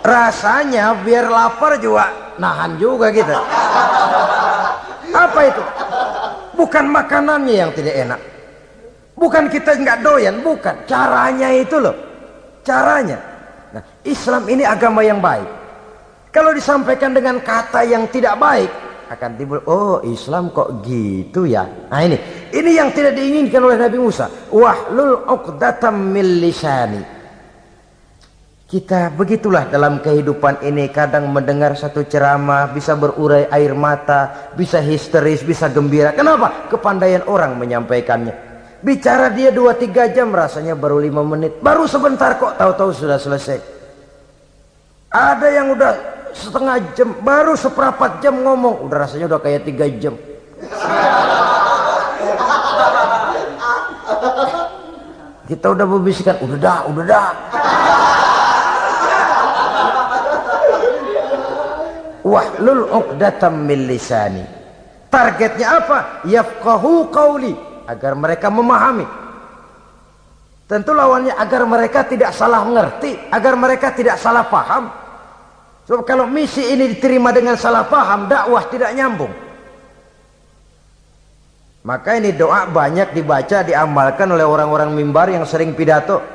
Rasanya biar lapar juga nahan juga gitu. Apa itu? Bukan makanannya yang tidak enak, bukan kita nggak doyan, bukan caranya itu loh, caranya. Nah, Islam ini agama yang baik. Kalau disampaikan dengan kata yang tidak baik, akan timbul, oh Islam kok gitu ya. Nah ini yang tidak diinginkan oleh Nabi Musa. Wahlul 'uqdatam min lisani. Kita begitulah dalam kehidupan ini, kadang mendengar satu ceramah bisa berurai air mata, bisa histeris, bisa gembira. Kenapa? Kepandaian orang menyampaikannya. Bicara dia 2-3 jam, rasanya baru 5 menit, baru sebentar kok tahu-tahu sudah selesai. Ada yang udah setengah jam, baru seperempat jam ngomong, udah rasanya udah kayak 3 jam. Kita udah berbisikkan, udah dah. Wahlul 'uqdatam min lisani. Targetnya apa? Yafqahu qauli, agar mereka memahami. Tentu lawannya agar mereka tidak salah mengerti, agar mereka tidak salah paham. Sebab kalau misi ini diterima dengan salah paham, dakwah tidak nyambung. Maka ini doa banyak dibaca, diamalkan oleh orang-orang mimbar yang sering pidato.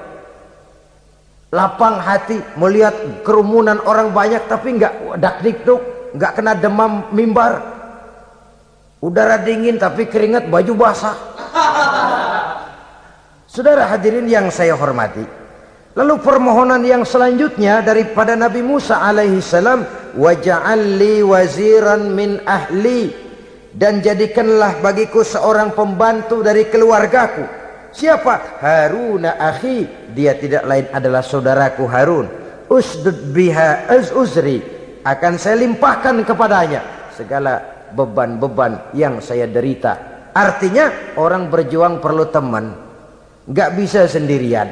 Lapang hati melihat kerumunan orang banyak, tapi nggak dak-dikduk, nggak kena demam mimbar. Udara dingin tapi keringat, baju basah. Saudara hadirin yang saya hormati, lalu permohonan yang selanjutnya daripada Nabi Musa alaihissalam, waj'al li waziran min ahli, dan jadikanlah bagiku seorang pembantu dari keluargaku. Siapa? Harun akhi, dia tidak lain adalah saudaraku Harun. Usdud biha uzri, akan saya limpahkan kepadanya segala beban-beban yang saya derita. Artinya orang berjuang perlu teman, nggak bisa sendirian.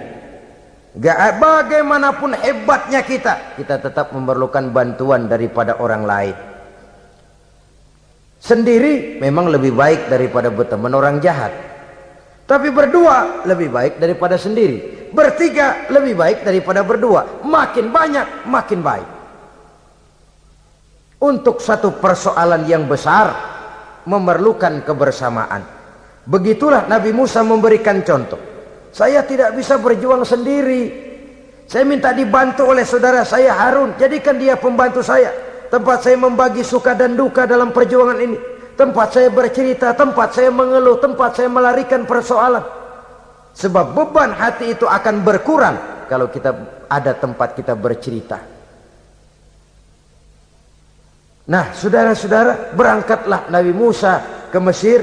Nggak, bagaimanapun hebatnya kita tetap memerlukan bantuan daripada orang lain. Sendiri memang lebih baik daripada berteman orang jahat. Tapi berdua lebih baik daripada sendiri. Bertiga lebih baik daripada berdua. Makin banyak, makin baik. Untuk satu persoalan yang besar, memerlukan kebersamaan. Begitulah Nabi Musa memberikan contoh. Saya tidak bisa berjuang sendiri. Saya minta dibantu oleh saudara saya Harun. Jadikan dia pembantu saya. Tempat saya membagi suka dan duka dalam perjuangan ini. Tempat saya bercerita, tempat saya mengeluh, tempat saya melarikan persoalan. Sebab beban hati itu akan berkurang kalau kita ada tempat kita bercerita. Nah, saudara-saudara, berangkatlah Nabi Musa ke Mesir.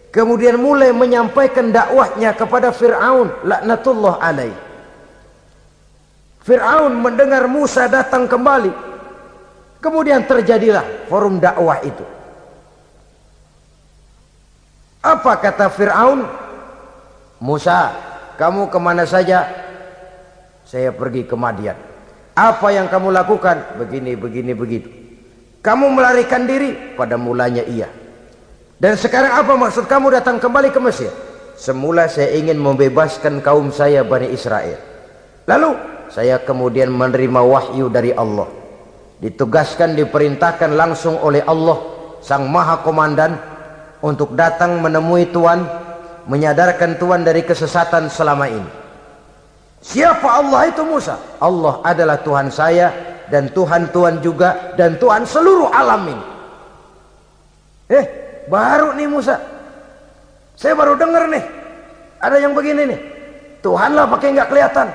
Kemudian mulai menyampaikan dakwahnya kepada Fir'aun, laknatullah alaih. Fir'aun mendengar Musa datang kembali. Kemudian terjadilah forum dakwah itu. Apa kata Fir'aun? Musa, kamu kemana saja? Saya pergi ke Madian. Apa yang kamu lakukan? Begini, begini, begitu. Kamu melarikan diri? Pada mulanya iya. Dan sekarang apa maksud kamu datang kembali ke Mesir? Semula saya ingin membebaskan kaum saya Bani Israel. Lalu saya kemudian menerima wahyu dari Allah. Ditugaskan, diperintahkan langsung oleh Allah Sang Maha Komandan untuk datang menemui Tuhan, menyadarkan Tuhan dari kesesatan selama ini. Siapa Allah itu Musa? Allah adalah Tuhan saya dan Tuhan juga dan Tuhan seluruh alam ini. Baru nih Musa, saya baru dengar nih ada yang begini nih. Tuhanlah pakai nggak kelihatan,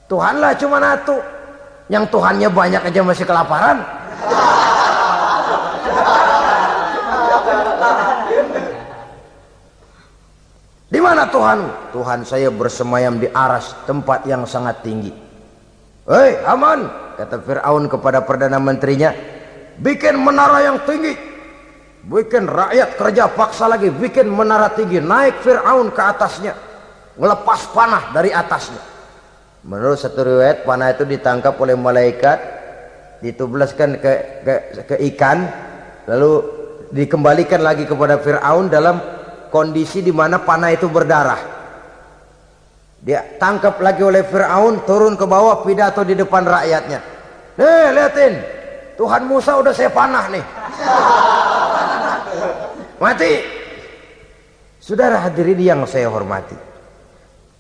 Tuhanlah cuma satu, yang Tuhannya banyak aja masih kelaparan. Di mana Tuhan? Tuhan saya bersemayam di aras, tempat yang sangat tinggi. Hei Haman, kata Fir'aun kepada Perdana Menterinya, bikin menara yang tinggi. Bikin rakyat kerja paksa lagi, bikin menara tinggi. Naik Fir'aun ke atasnya, ngelepas panah dari atasnya. Menurut satu riwayat, panah itu ditangkap oleh malaikat, ditublaskan ke ikan, lalu dikembalikan lagi kepada Fir'aun dalam kondisi di mana panah itu berdarah. Dia tangkap lagi oleh Fir'aun, turun ke bawah, pidato di depan rakyatnya. Nih liatin, Tuhan Musa udah saya panah nih. Mati. Saudara hadirin yang saya hormati,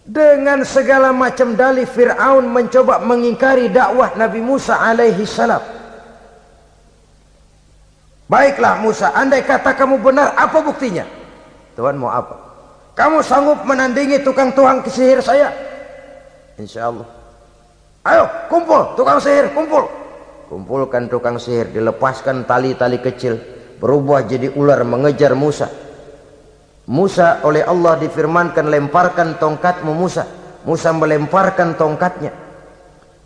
dengan segala macam dalih Fir'aun mencoba mengingkari dakwah Nabi Musa alaihi salam. Baiklah Musa, andai kata kamu benar, apa buktinya? Tuhan mau apa? Kamu sanggup menandingi tukang sihir saya? Insya Allah. Ayo kumpul tukang sihir, kumpul. Kumpulkan tukang sihir, dilepaskan tali-tali kecil, berubah jadi ular mengejar Musa. Musa oleh Allah difirmankan, lemparkan tongkatmu Musa. Musa melemparkan tongkatnya.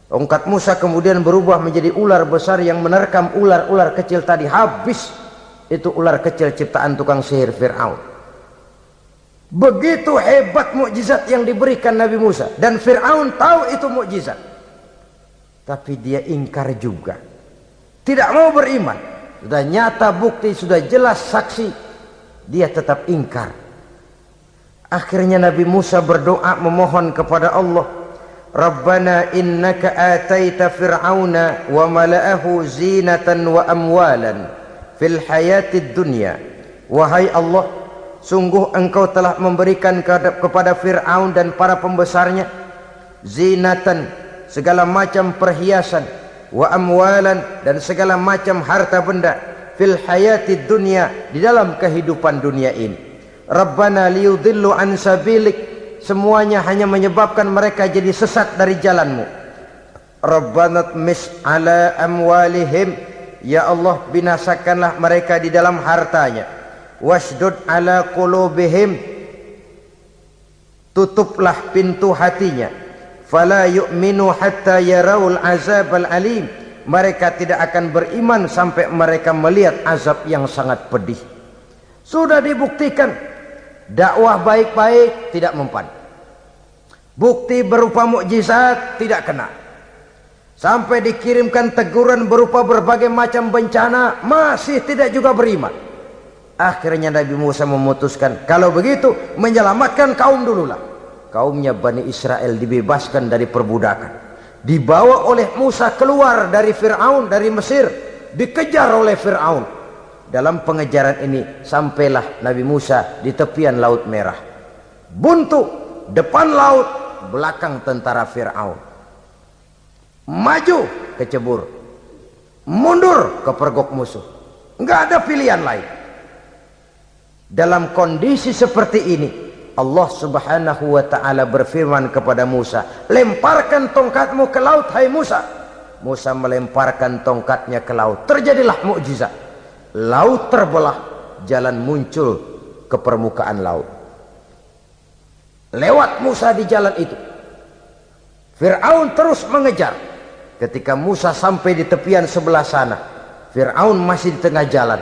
Tongkat Musa kemudian berubah menjadi ular besar yang menerkam ular-ular kecil tadi. Habis itu ular kecil ciptaan tukang sihir Fir'aun. Begitu hebat mukjizat yang diberikan Nabi Musa, dan Fir'aun tahu itu mukjizat. Tapi dia ingkar juga, tidak mau beriman. Sudah nyata bukti, sudah jelas saksi, dia tetap ingkar. Akhirnya Nabi Musa berdoa memohon kepada Allah, Rabbana innaka ataita fir'auna wa mala'ahu zinatan wa amwalan fil hayatid dunya. Wahai Allah, sungguh engkau telah memberikan kepada Fir'aun dan para pembesarnya zinatan, segala macam perhiasan, wa amwalan, dan segala macam harta benda, fil hayatid dunya, di dalam kehidupan dunia ini. Rabbana liyudillu an sabilik, semuanya hanya menyebabkan mereka jadi sesat dari jalanmu. Rabbana tmis ala amwalihim, ya Allah binasakanlah mereka di dalam hartanya. Wasdud ala qulubihim, tutuplah pintu hatinya. Fala yu'minu hatta yarawul azab al-alim, mereka tidak akan beriman sampai mereka melihat azab yang sangat pedih. Sudah dibuktikan dakwah baik-baik tidak mempan, bukti berupa mukjizat tidak kena, sampai dikirimkan teguran berupa berbagai macam bencana masih tidak juga beriman. Akhirnya Nabi Musa memutuskan, kalau begitu menyelamatkan kaum dululah. Kaumnya Bani Israel dibebaskan dari perbudakan, dibawa oleh Musa keluar dari Fir'aun, dari Mesir, dikejar oleh Fir'aun. Dalam pengejaran ini sampailah Nabi Musa di tepian Laut Merah. Buntu, depan laut, belakang tentara Fir'aun. Maju kecebur, mundur kepergok musuh, nggak ada pilihan lain. Dalam kondisi seperti ini, Allah subhanahu wa ta'ala berfirman kepada Musa, lemparkan tongkatmu ke laut, hai Musa. Musa melemparkan tongkatnya ke laut. Terjadilah mukjizat. Laut terbelah, jalan muncul ke permukaan laut. Lewat Musa di jalan itu, Fir'aun terus mengejar. Ketika Musa sampai di tepian sebelah sana, Fir'aun masih di tengah jalan.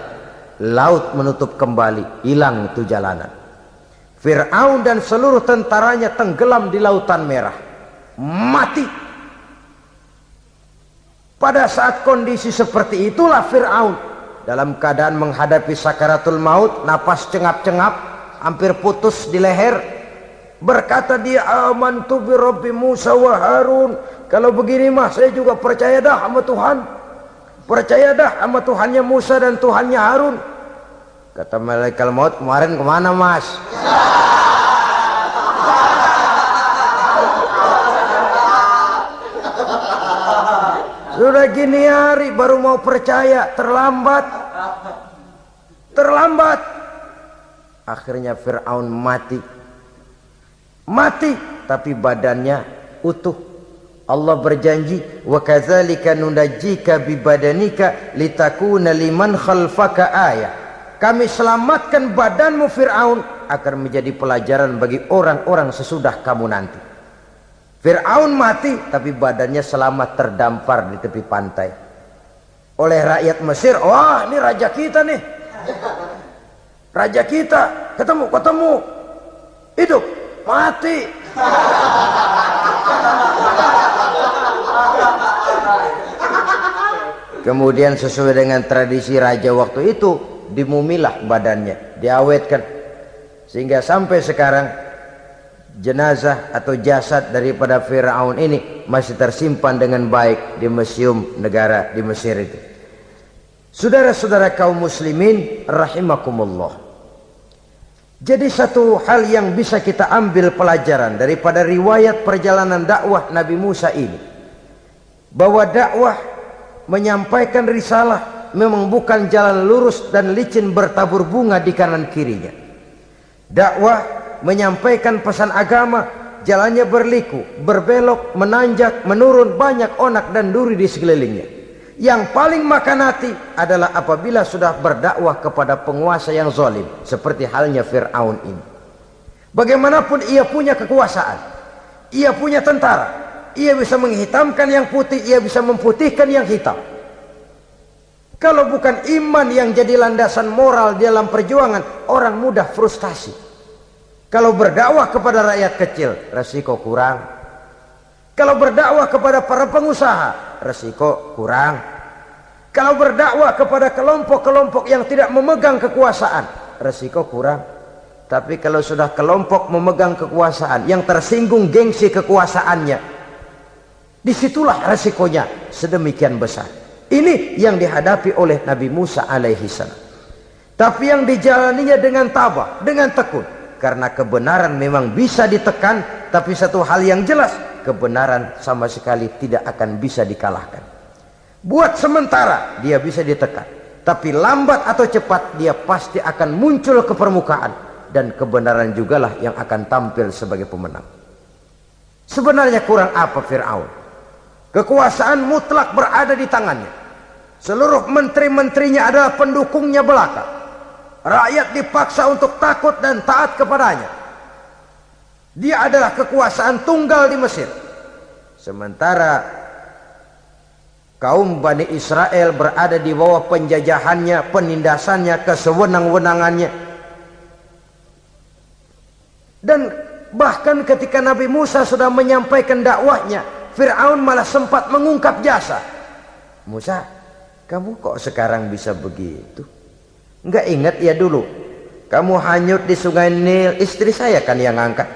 Laut menutup kembali, hilang itu jalanan. Fir'aun dan seluruh tentaranya tenggelam di Lautan Merah, mati. Pada saat kondisi seperti itulah Fir'aun dalam keadaan menghadapi sakaratul maut, napas cengap-cengap, hampir putus di leher, berkata dia, amantu bi Rabbi Musa wa Harun. Kalau begini mah saya juga percaya dah sama Tuhan, percaya dah sama Tuhannya Musa dan Tuhannya Harun. Kata malaikat maut, kemarin kemana mas? Sudah gini hari baru mau percaya, terlambat. Akhirnya Fir'aun mati, tapi badannya utuh. Allah berjanji, wa kadzalika nunajjika bi badanika litakuna liman khalfaka ayah. Kami selamatkan badanmu Fir'aun agar menjadi pelajaran bagi orang-orang sesudah kamu nanti. Fir'aun mati tapi badannya selamat terdampar di tepi pantai oleh rakyat Mesir. Wah, ini raja kita nih, raja kita, ketemu hidup mati. Kemudian sesuai dengan tradisi raja waktu itu, dimumilah badannya, diawetkan, sehingga sampai sekarang jenazah atau jasad daripada Fir'aun ini masih tersimpan dengan baik di museum negara di Mesir itu. Saudara-saudara kaum muslimin rahimakumullah. Jadi satu hal yang bisa kita ambil pelajaran daripada riwayat perjalanan dakwah Nabi Musa ini, bahwa dakwah menyampaikan risalah memang bukan jalan lurus dan licin bertabur bunga di kanan kirinya. Dakwah menyampaikan pesan agama, jalannya berliku, berbelok, menanjak, menurun, banyak onak dan duri di sekelilingnya. Yang paling makan hati adalah apabila sudah berdakwah kepada penguasa yang zalim, seperti halnya Fir'aun ini. Bagaimanapun ia punya kekuasaan, ia punya tentara, ia bisa menghitamkan yang putih, ia bisa memutihkan yang hitam. Kalau bukan iman yang jadi landasan moral dalam perjuangan, orang mudah frustasi. Kalau berdakwah kepada rakyat kecil, resiko kurang. Kalau berdakwah kepada para pengusaha, resiko kurang. Kalau berdakwah kepada kelompok-kelompok yang tidak memegang kekuasaan, resiko kurang. Tapi kalau sudah kelompok memegang kekuasaan, yang tersinggung gengsi kekuasaannya, disitulah resikonya sedemikian besar. Ini yang dihadapi oleh Nabi Musa alaihi salam. Tapi yang dijalaninya dengan tabah, dengan tekun. Karena kebenaran memang bisa ditekan, tapi satu hal yang jelas, kebenaran sama sekali tidak akan bisa dikalahkan. Buat sementara dia bisa ditekan, tapi lambat atau cepat dia pasti akan muncul ke permukaan, dan kebenaran jugalah yang akan tampil sebagai pemenang. Sebenarnya kurang apa Fir'aun? Kekuasaan mutlak berada di tangannya. Seluruh menteri-menterinya adalah pendukungnya belaka. Rakyat dipaksa untuk takut dan taat kepadanya. Dia adalah kekuasaan tunggal di Mesir. Sementara kaum Bani Israel berada di bawah penjajahannya, penindasannya, kesewenang-wenangannya. Dan bahkan ketika Nabi Musa sudah menyampaikan dakwahnya, Fir'aun malah sempat mengungkap jasa. Musa, kamu kok sekarang bisa begitu? Enggak ingat ya dulu kamu hanyut di sungai Nil, istri saya kan yang angkat,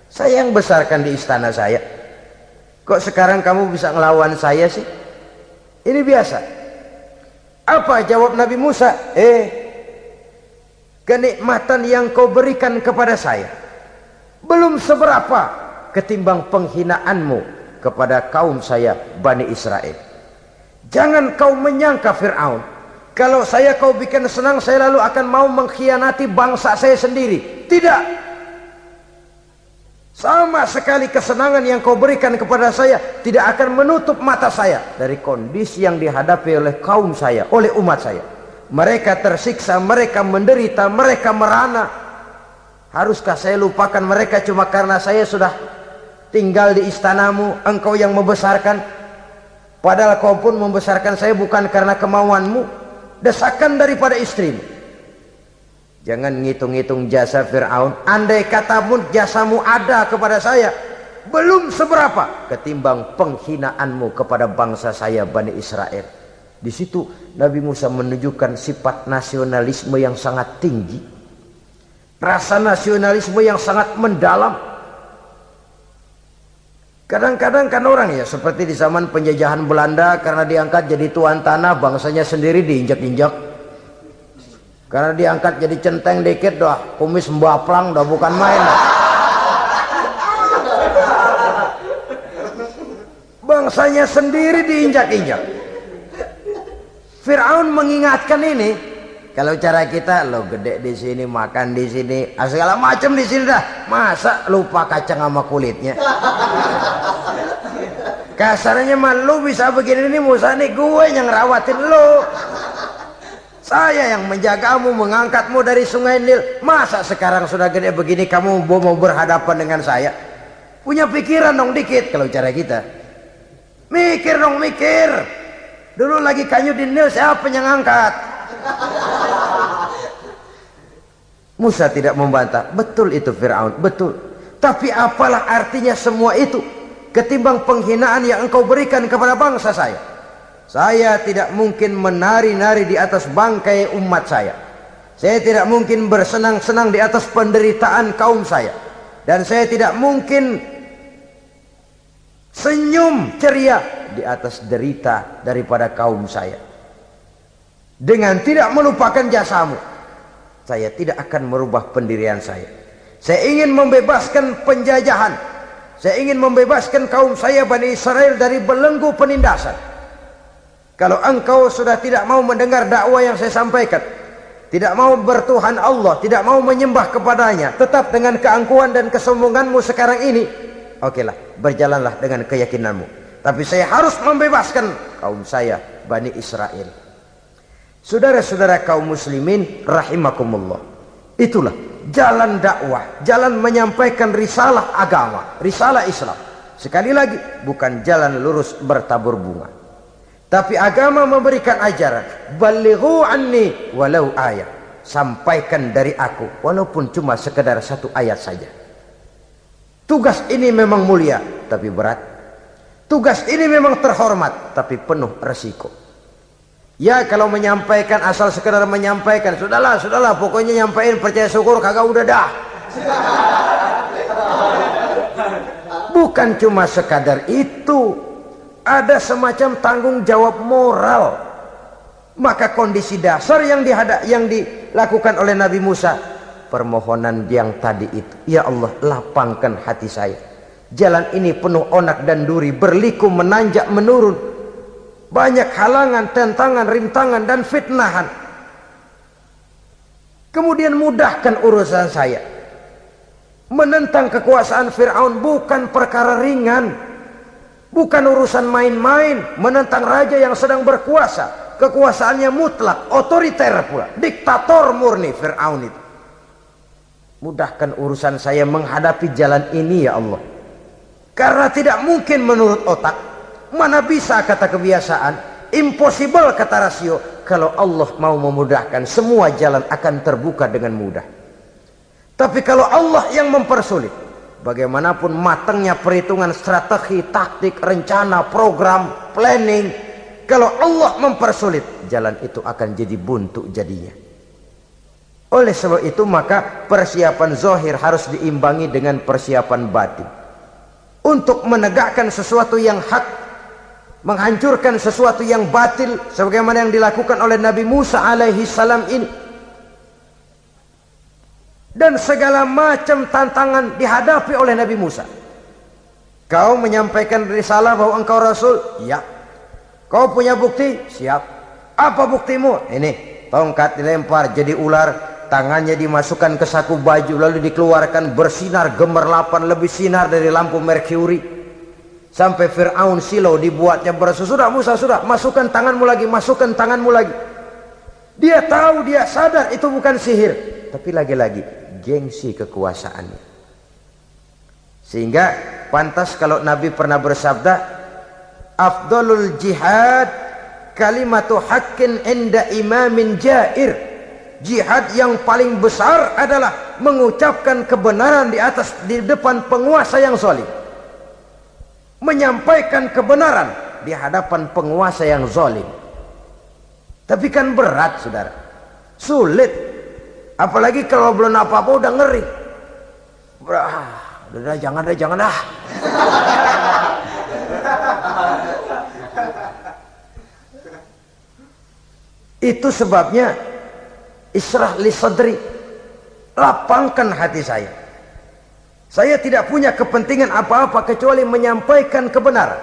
saya yang besarkan di istana saya. Kok sekarang kamu bisa ngelawan saya sih? Ini biasa. Apa jawab Nabi Musa? Kenikmatan yang kau berikan kepada saya belum seberapa ketimbang penghinaanmu kepada kaum saya Bani Israel. Jangan kau menyangka Fir'aun, kalau saya kau bikin senang, saya lalu akan mau mengkhianati bangsa saya sendiri. Tidak. Sama sekali kesenangan yang kau berikan kepada saya tidak akan menutup mata saya dari kondisi yang dihadapi oleh kaum saya, oleh umat saya. Mereka tersiksa, mereka menderita, mereka merana. Haruskah saya lupakan mereka cuma karena saya sudah tinggal di istanamu, engkau yang membesarkan? Padahal kau pun membesarkan saya bukan karena kemauanmu. Desakan daripada istrimu. Jangan ngitung-ngitung jasa Fir'aun. Andai katamu jasamu ada kepada saya, belum seberapa ketimbang penghinaanmu kepada bangsa saya Bani Israel. Di situ Nabi Musa menunjukkan sifat nasionalisme yang sangat tinggi, rasa nasionalisme yang sangat mendalam. Kadang-kadang kan orang ya seperti di zaman penjajahan Belanda, karena diangkat jadi tuan tanah, bangsanya sendiri diinjak-injak. Karena diangkat jadi centeng dikit dah, kumis mbaplang dah, bukan main dah. Bangsanya sendiri diinjak-injak. Fir'aun mengingatkan ini, kalau cara kita lo gede di sini, makan di sini, segala macam di sini dah, masa lupa kacang sama kulitnya. Kasarnya mah lu bisa begini nih Musa, nih gue yang rawatin lo, saya yang menjagamu, mengangkatmu dari sungai Nil. Masa sekarang sudah gede begini kamu mau berhadapan dengan saya? Punya pikiran dong dikit kalau cara kita. Mikir dong, mikir. Dulu lagi kayu di Nil, siapa yang angkat? Musa tidak membantah. Betul itu Fir'aun, betul. Tapi apalah artinya semua itu ketimbang penghinaan yang engkau berikan kepada bangsa saya? Saya tidak mungkin menari-nari di atas bangkai umat saya. Saya tidak mungkin bersenang-senang di atas penderitaan kaum saya. Dan saya tidak mungkin senyum ceria di atas derita daripada kaum saya. Dengan tidak melupakan jasamu, saya tidak akan merubah pendirian saya. Saya ingin membebaskan penjajahan. Saya ingin membebaskan kaum saya Bani Israel dari belenggu penindasan. Kalau engkau sudah tidak mau mendengar dakwah yang saya sampaikan, tidak mau bertuhan Allah, tidak mau menyembah kepadanya, tetap dengan keangkuhan dan kesombonganmu sekarang ini, okelah, berjalanlah dengan keyakinanmu. Tapi saya harus membebaskan kaum saya Bani Israel. Saudara-saudara kaum muslimin rahimakumullah, itulah jalan dakwah, jalan menyampaikan risalah agama, risalah Islam. Sekali lagi, bukan jalan lurus bertabur bunga, tapi agama memberikan ajaran, balighu anni walau ayat, sampaikan dari aku walaupun cuma sekedar satu ayat saja. Tugas ini memang mulia tapi berat. Tugas ini memang terhormat tapi penuh resiko. Ya kalau menyampaikan asal sekedar menyampaikan, sudahlah, pokoknya nyampein, percaya syukur kagak, udah dah. Bukan cuma sekadar itu, ada semacam tanggung jawab moral. Maka kondisi dasar yang dilakukan oleh Nabi Musa, permohonan yang tadi itu, ya Allah lapangkan hati saya. Jalan ini penuh onak dan duri, berliku, menanjak, menurun. Banyak halangan, tentangan, rintangan dan fitnahan. Kemudian mudahkan urusan saya. Menentang kekuasaan Fir'aun bukan perkara ringan, bukan urusan main-main. Menentang raja yang sedang berkuasa, kekuasaannya mutlak, otoriter pula, diktator murni Fir'aun itu. Mudahkan urusan saya menghadapi jalan ini ya Allah. Karena tidak mungkin menurut otak. Mana bisa kata kebiasaan, impossible kata rasio. Kalau Allah mau memudahkan, semua jalan akan terbuka dengan mudah. Tapi kalau Allah yang mempersulit, bagaimanapun matangnya perhitungan strategi, taktik, rencana, program, planning, kalau Allah mempersulit, jalan itu akan jadi buntu jadinya. Oleh sebab itu maka persiapan zahir harus diimbangi dengan persiapan batin. Untuk menegakkan sesuatu yang hak, menghancurkan sesuatu yang batil, sebagaimana yang dilakukan oleh Nabi Musa alaihi salam ini. Dan segala macam tantangan dihadapi oleh Nabi Musa. Kau menyampaikan risalah bahwa engkau Rasul? Ya. Kau punya bukti? Siap. Apa buktimu? Ini, tongkat dilempar jadi ular, tangannya dimasukkan ke saku baju, lalu dikeluarkan bersinar gemerlapan, lebih sinar dari lampu merkuri. Sampai Fir'aun silau dibuatnya bersudah Musa, sudah, masukkan tanganmu lagi, masukkan tanganmu lagi. Dia tahu, dia sadar itu bukan sihir, tapi lagi-lagi gengsi kekuasaannya. Sehingga pantas kalau Nabi pernah bersabda, afdalul jihad kalimatu haqqin inda imamin jair. Jihad yang paling besar adalah mengucapkan kebenaran di depan penguasa yang zalim. menyampaikan kebenaran di hadapan penguasa yang zalim. Tapi kan berat, saudara, sulit, apalagi kalau belum apa-apa udah ngeri. Udah jangan dah. Itu sebabnya Ishrah li sadri, lapangkan hati saya. Saya tidak punya kepentingan apa-apa kecuali menyampaikan kebenaran.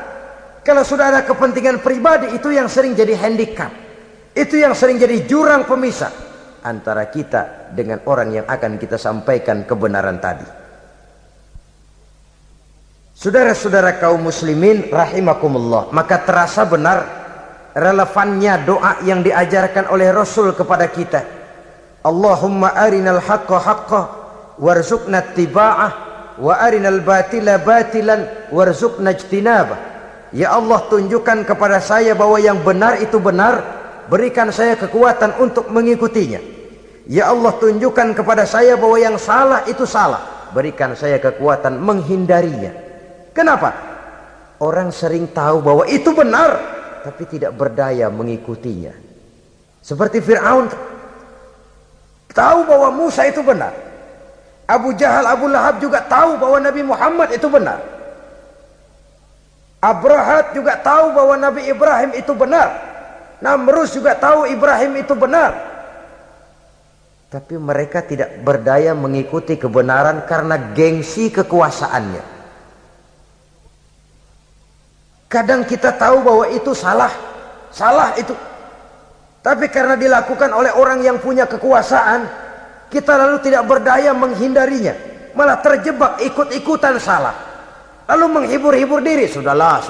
Kalau sudah ada kepentingan pribadi, itu yang sering jadi handicap, itu yang sering jadi jurang pemisah antara kita dengan orang yang akan kita sampaikan kebenaran tadi. Saudara-saudara kaum muslimin rahimakumullah, maka terasa benar relevannya doa yang diajarkan oleh Rasul kepada kita. Allahumma arinal haqqa haqqa warzuqna ittiba'ah wa arinal batila batilan warzuqna ijtinabah. Ya Allah, tunjukkan kepada saya bahwa yang benar itu benar, berikan saya kekuatan untuk mengikutinya. Ya Allah, tunjukkan kepada saya bahwa yang salah itu salah, berikan saya kekuatan menghindarinya. Kenapa? Orang sering tahu bahwa itu benar, tapi tidak berdaya mengikutinya. Seperti Fir'aun tahu bahwa Musa itu benar. Abu Jahal, Abu Lahab juga tahu bahwa Nabi Muhammad itu benar. Abrahat juga tahu bahwa Nabi Ibrahim itu benar. Namrus juga tahu Ibrahim itu benar. Tapi mereka tidak berdaya mengikuti kebenaran karena gengsi kekuasaannya. Kadang kita tahu bahwa itu salah itu. Tapi karena dilakukan oleh orang yang punya kekuasaan, kita lalu tidak berdaya menghindarinya, malah terjebak ikut-ikutan salah, lalu menghibur-hibur diri. Sudahlah,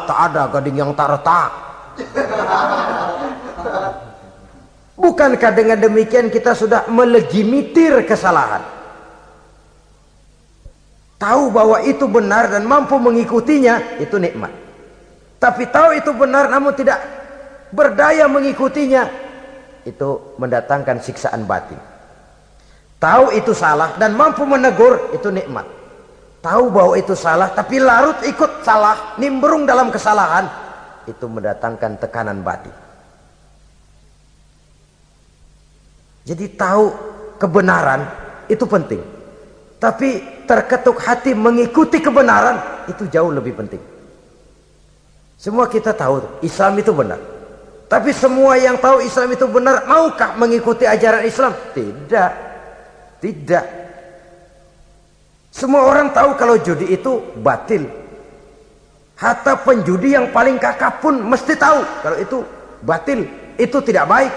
tak ada gading yang tak retak. Bukankah dengan demikian kita sudah melegimitir kesalahan? Tahu bahwa itu benar dan mampu mengikutinya, itu nikmat. Tapi tahu itu benar namun tidak berdaya mengikutinya, itu mendatangkan siksaan batin. Tahu itu salah dan mampu menegur, itu nikmat. Tahu bahwa itu salah tapi larut ikut salah, nimbrung dalam kesalahan, itu mendatangkan tekanan batin. Jadi tahu kebenaran itu penting, tapi terketuk hati mengikuti kebenaran itu jauh lebih penting. Semua kita tahu Islam itu benar, tapi semua yang tahu Islam itu benar maukah mengikuti ajaran Islam? Tidak. Semua orang tahu kalau judi itu batil. Hatta penjudi yang paling kakap pun mesti tahu kalau itu batil, itu tidak baik.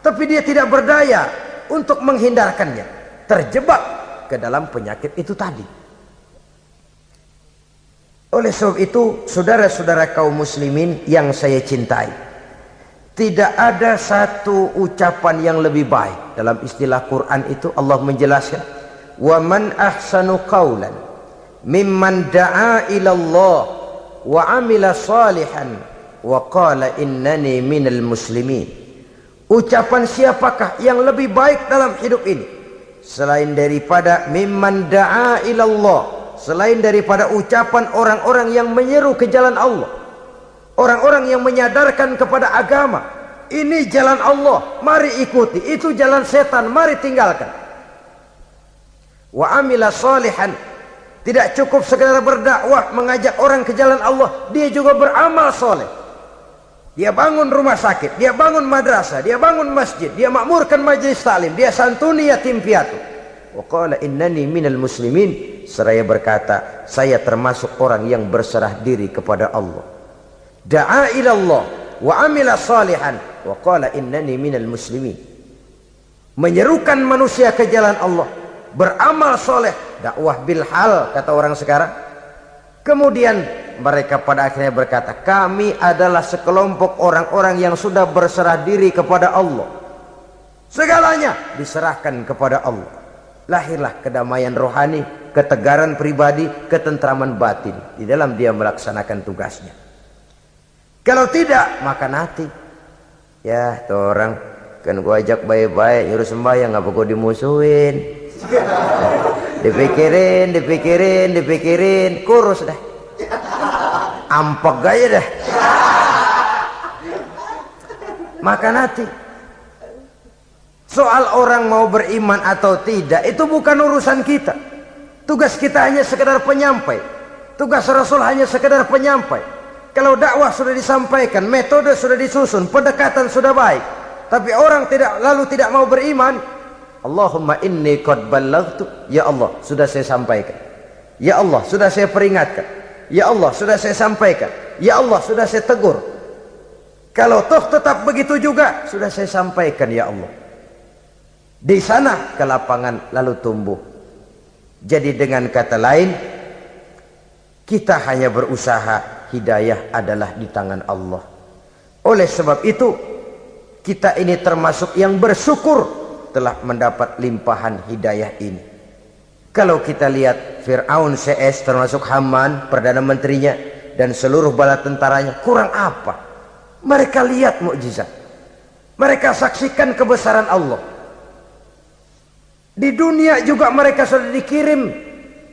Tapi dia tidak berdaya untuk menghindarkannya, terjebak ke dalam penyakit itu tadi. Oleh sebab itu, saudara-saudara kaum muslimin yang saya cintai, tidak ada satu ucapan yang lebih baik. Dalam istilah Quran itu Allah menjelaskan, wa man ahsanu qawlan mimman da'a ila Allah wa amila salihan wa qala innani minal muslimin. Ucapan siapakah yang lebih baik dalam hidup ini selain daripada mimman da'a ila Allah, selain daripada ucapan orang-orang yang menyeru ke jalan Allah, orang-orang yang menyadarkan kepada agama. Ini jalan Allah, mari ikuti. Itu jalan setan, mari tinggalkan. Wa amila salihan, tidak cukup sekedar berdakwah mengajak orang ke jalan Allah, dia juga beramal soleh. Dia bangun rumah sakit, dia bangun madrasah, dia bangun masjid, dia makmurkan majelis taklim, dia santuni yatim piatu. Wa qala innani minal muslimin, seraya berkata, saya termasuk orang yang berserah diri kepada Allah. Da'a ila Allah wa amila salihan wa qala innani minal muslimin. Menyerukan manusia ke jalan Allah, beramal soleh, dakwah bil hal kata orang sekarang. Kemudian mereka pada akhirnya berkata, kami adalah sekelompok orang-orang yang sudah berserah diri kepada Allah. Segalanya diserahkan kepada Allah. Lahirlah kedamaian rohani, ketegaran pribadi, ketentraman batin di dalam dia melaksanakan tugasnya. Kalau tidak, maka nanti ya tuh orang kan gua ajak baik-baik nyuruh sembahyang, ngapa gua dimusuhin? dipikirin kurus dah. ampek gaya dah. Makan hati. Soal orang mau beriman atau tidak itu bukan urusan kita. Tugas kita hanya sekedar penyampai. Tugas Rasul hanya sekedar penyampai. Kalau dakwah sudah disampaikan, metode sudah disusun, pendekatan sudah baik, tapi orang tidak mau beriman, Allahumma inni qad ballaghtu, ya Allah sudah saya sampaikan, ya Allah sudah saya peringatkan, ya Allah sudah saya sampaikan, ya Allah sudah saya tegur. Kalau toh tetap begitu juga, sudah saya sampaikan ya Allah. Di sana kelapangan lalu tumbuh. Jadi dengan kata lain, kita hanya berusaha, hidayah adalah di tangan Allah. Oleh sebab itu, kita ini termasuk yang bersyukur telah mendapat limpahan hidayah ini. Kalau kita lihat Fir'aun CS termasuk Haman, Perdana Menterinya, dan seluruh bala tentaranya, kurang apa? Mereka lihat mukjizat. Mereka saksikan kebesaran Allah. Di dunia juga mereka sudah dikirim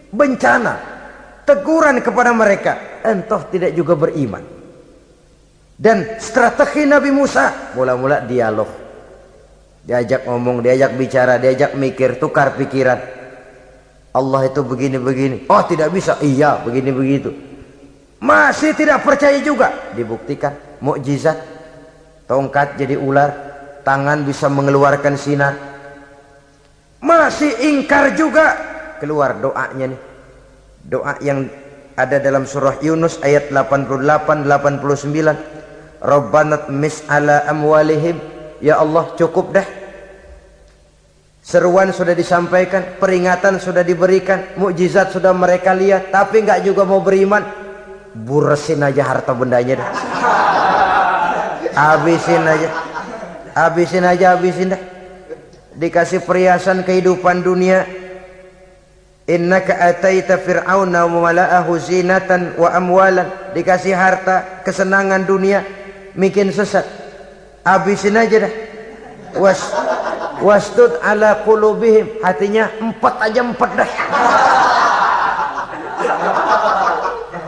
bencana, teguran kepada mereka, entah tidak juga beriman. Dan strategi Nabi Musa mula-mula dialog, diajak ngomong, diajak bicara, diajak mikir, tukar pikiran. Allah itu begini-begini, oh tidak bisa, iya begini begitu. Masih tidak percaya juga, dibuktikan mukjizat, tongkat jadi ular, tangan bisa mengeluarkan sinar. Masih ingkar juga, keluar doanya nih, doa yang ada dalam surah Yunus ayat 88-89. Rabbana tmis ala amwalihim, ya Allah cukup dah. Seruan sudah disampaikan, peringatan sudah diberikan, mukjizat sudah mereka lihat, tapi nggak juga mau beriman. Buresin aja harta bendanya dah. Habisin aja, habisin dah. Dikasih perhiasan kehidupan dunia. Innaka ataita fir'auna wa mala'ahu zinatan wa amwalan. Dikasih harta, kesenangan dunia, bikin sesat. Habisin aja dah. Wastud ala qulubihim, hatinya empat dah.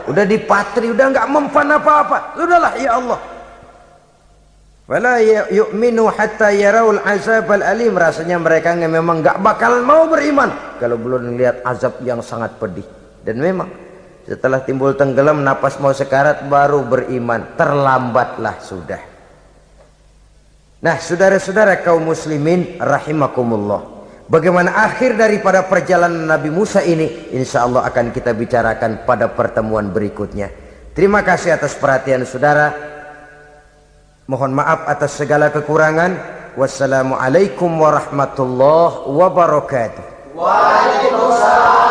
Udah dipatri, udah nggak mempan apa-apa. Sudahlah ya Allah. Wala yu'minu hatta yaraul azabal alim. Rasanya mereka memang nggak bakal mau beriman kalau belum melihat azab yang sangat pedih. Dan memang setelah timbul tenggelam, napas mau sekarat, baru beriman. Terlambatlah sudah. Nah, saudara-saudara kaum muslimin rahimakumullah, bagaimana akhir daripada perjalanan Nabi Musa ini, insya Allah akan kita bicarakan pada pertemuan berikutnya. Terima kasih atas perhatian saudara. Mohon maaf atas segala kekurangan. Wassalamualaikum warahmatullahi wabarakatuh. Waalaikumsalam.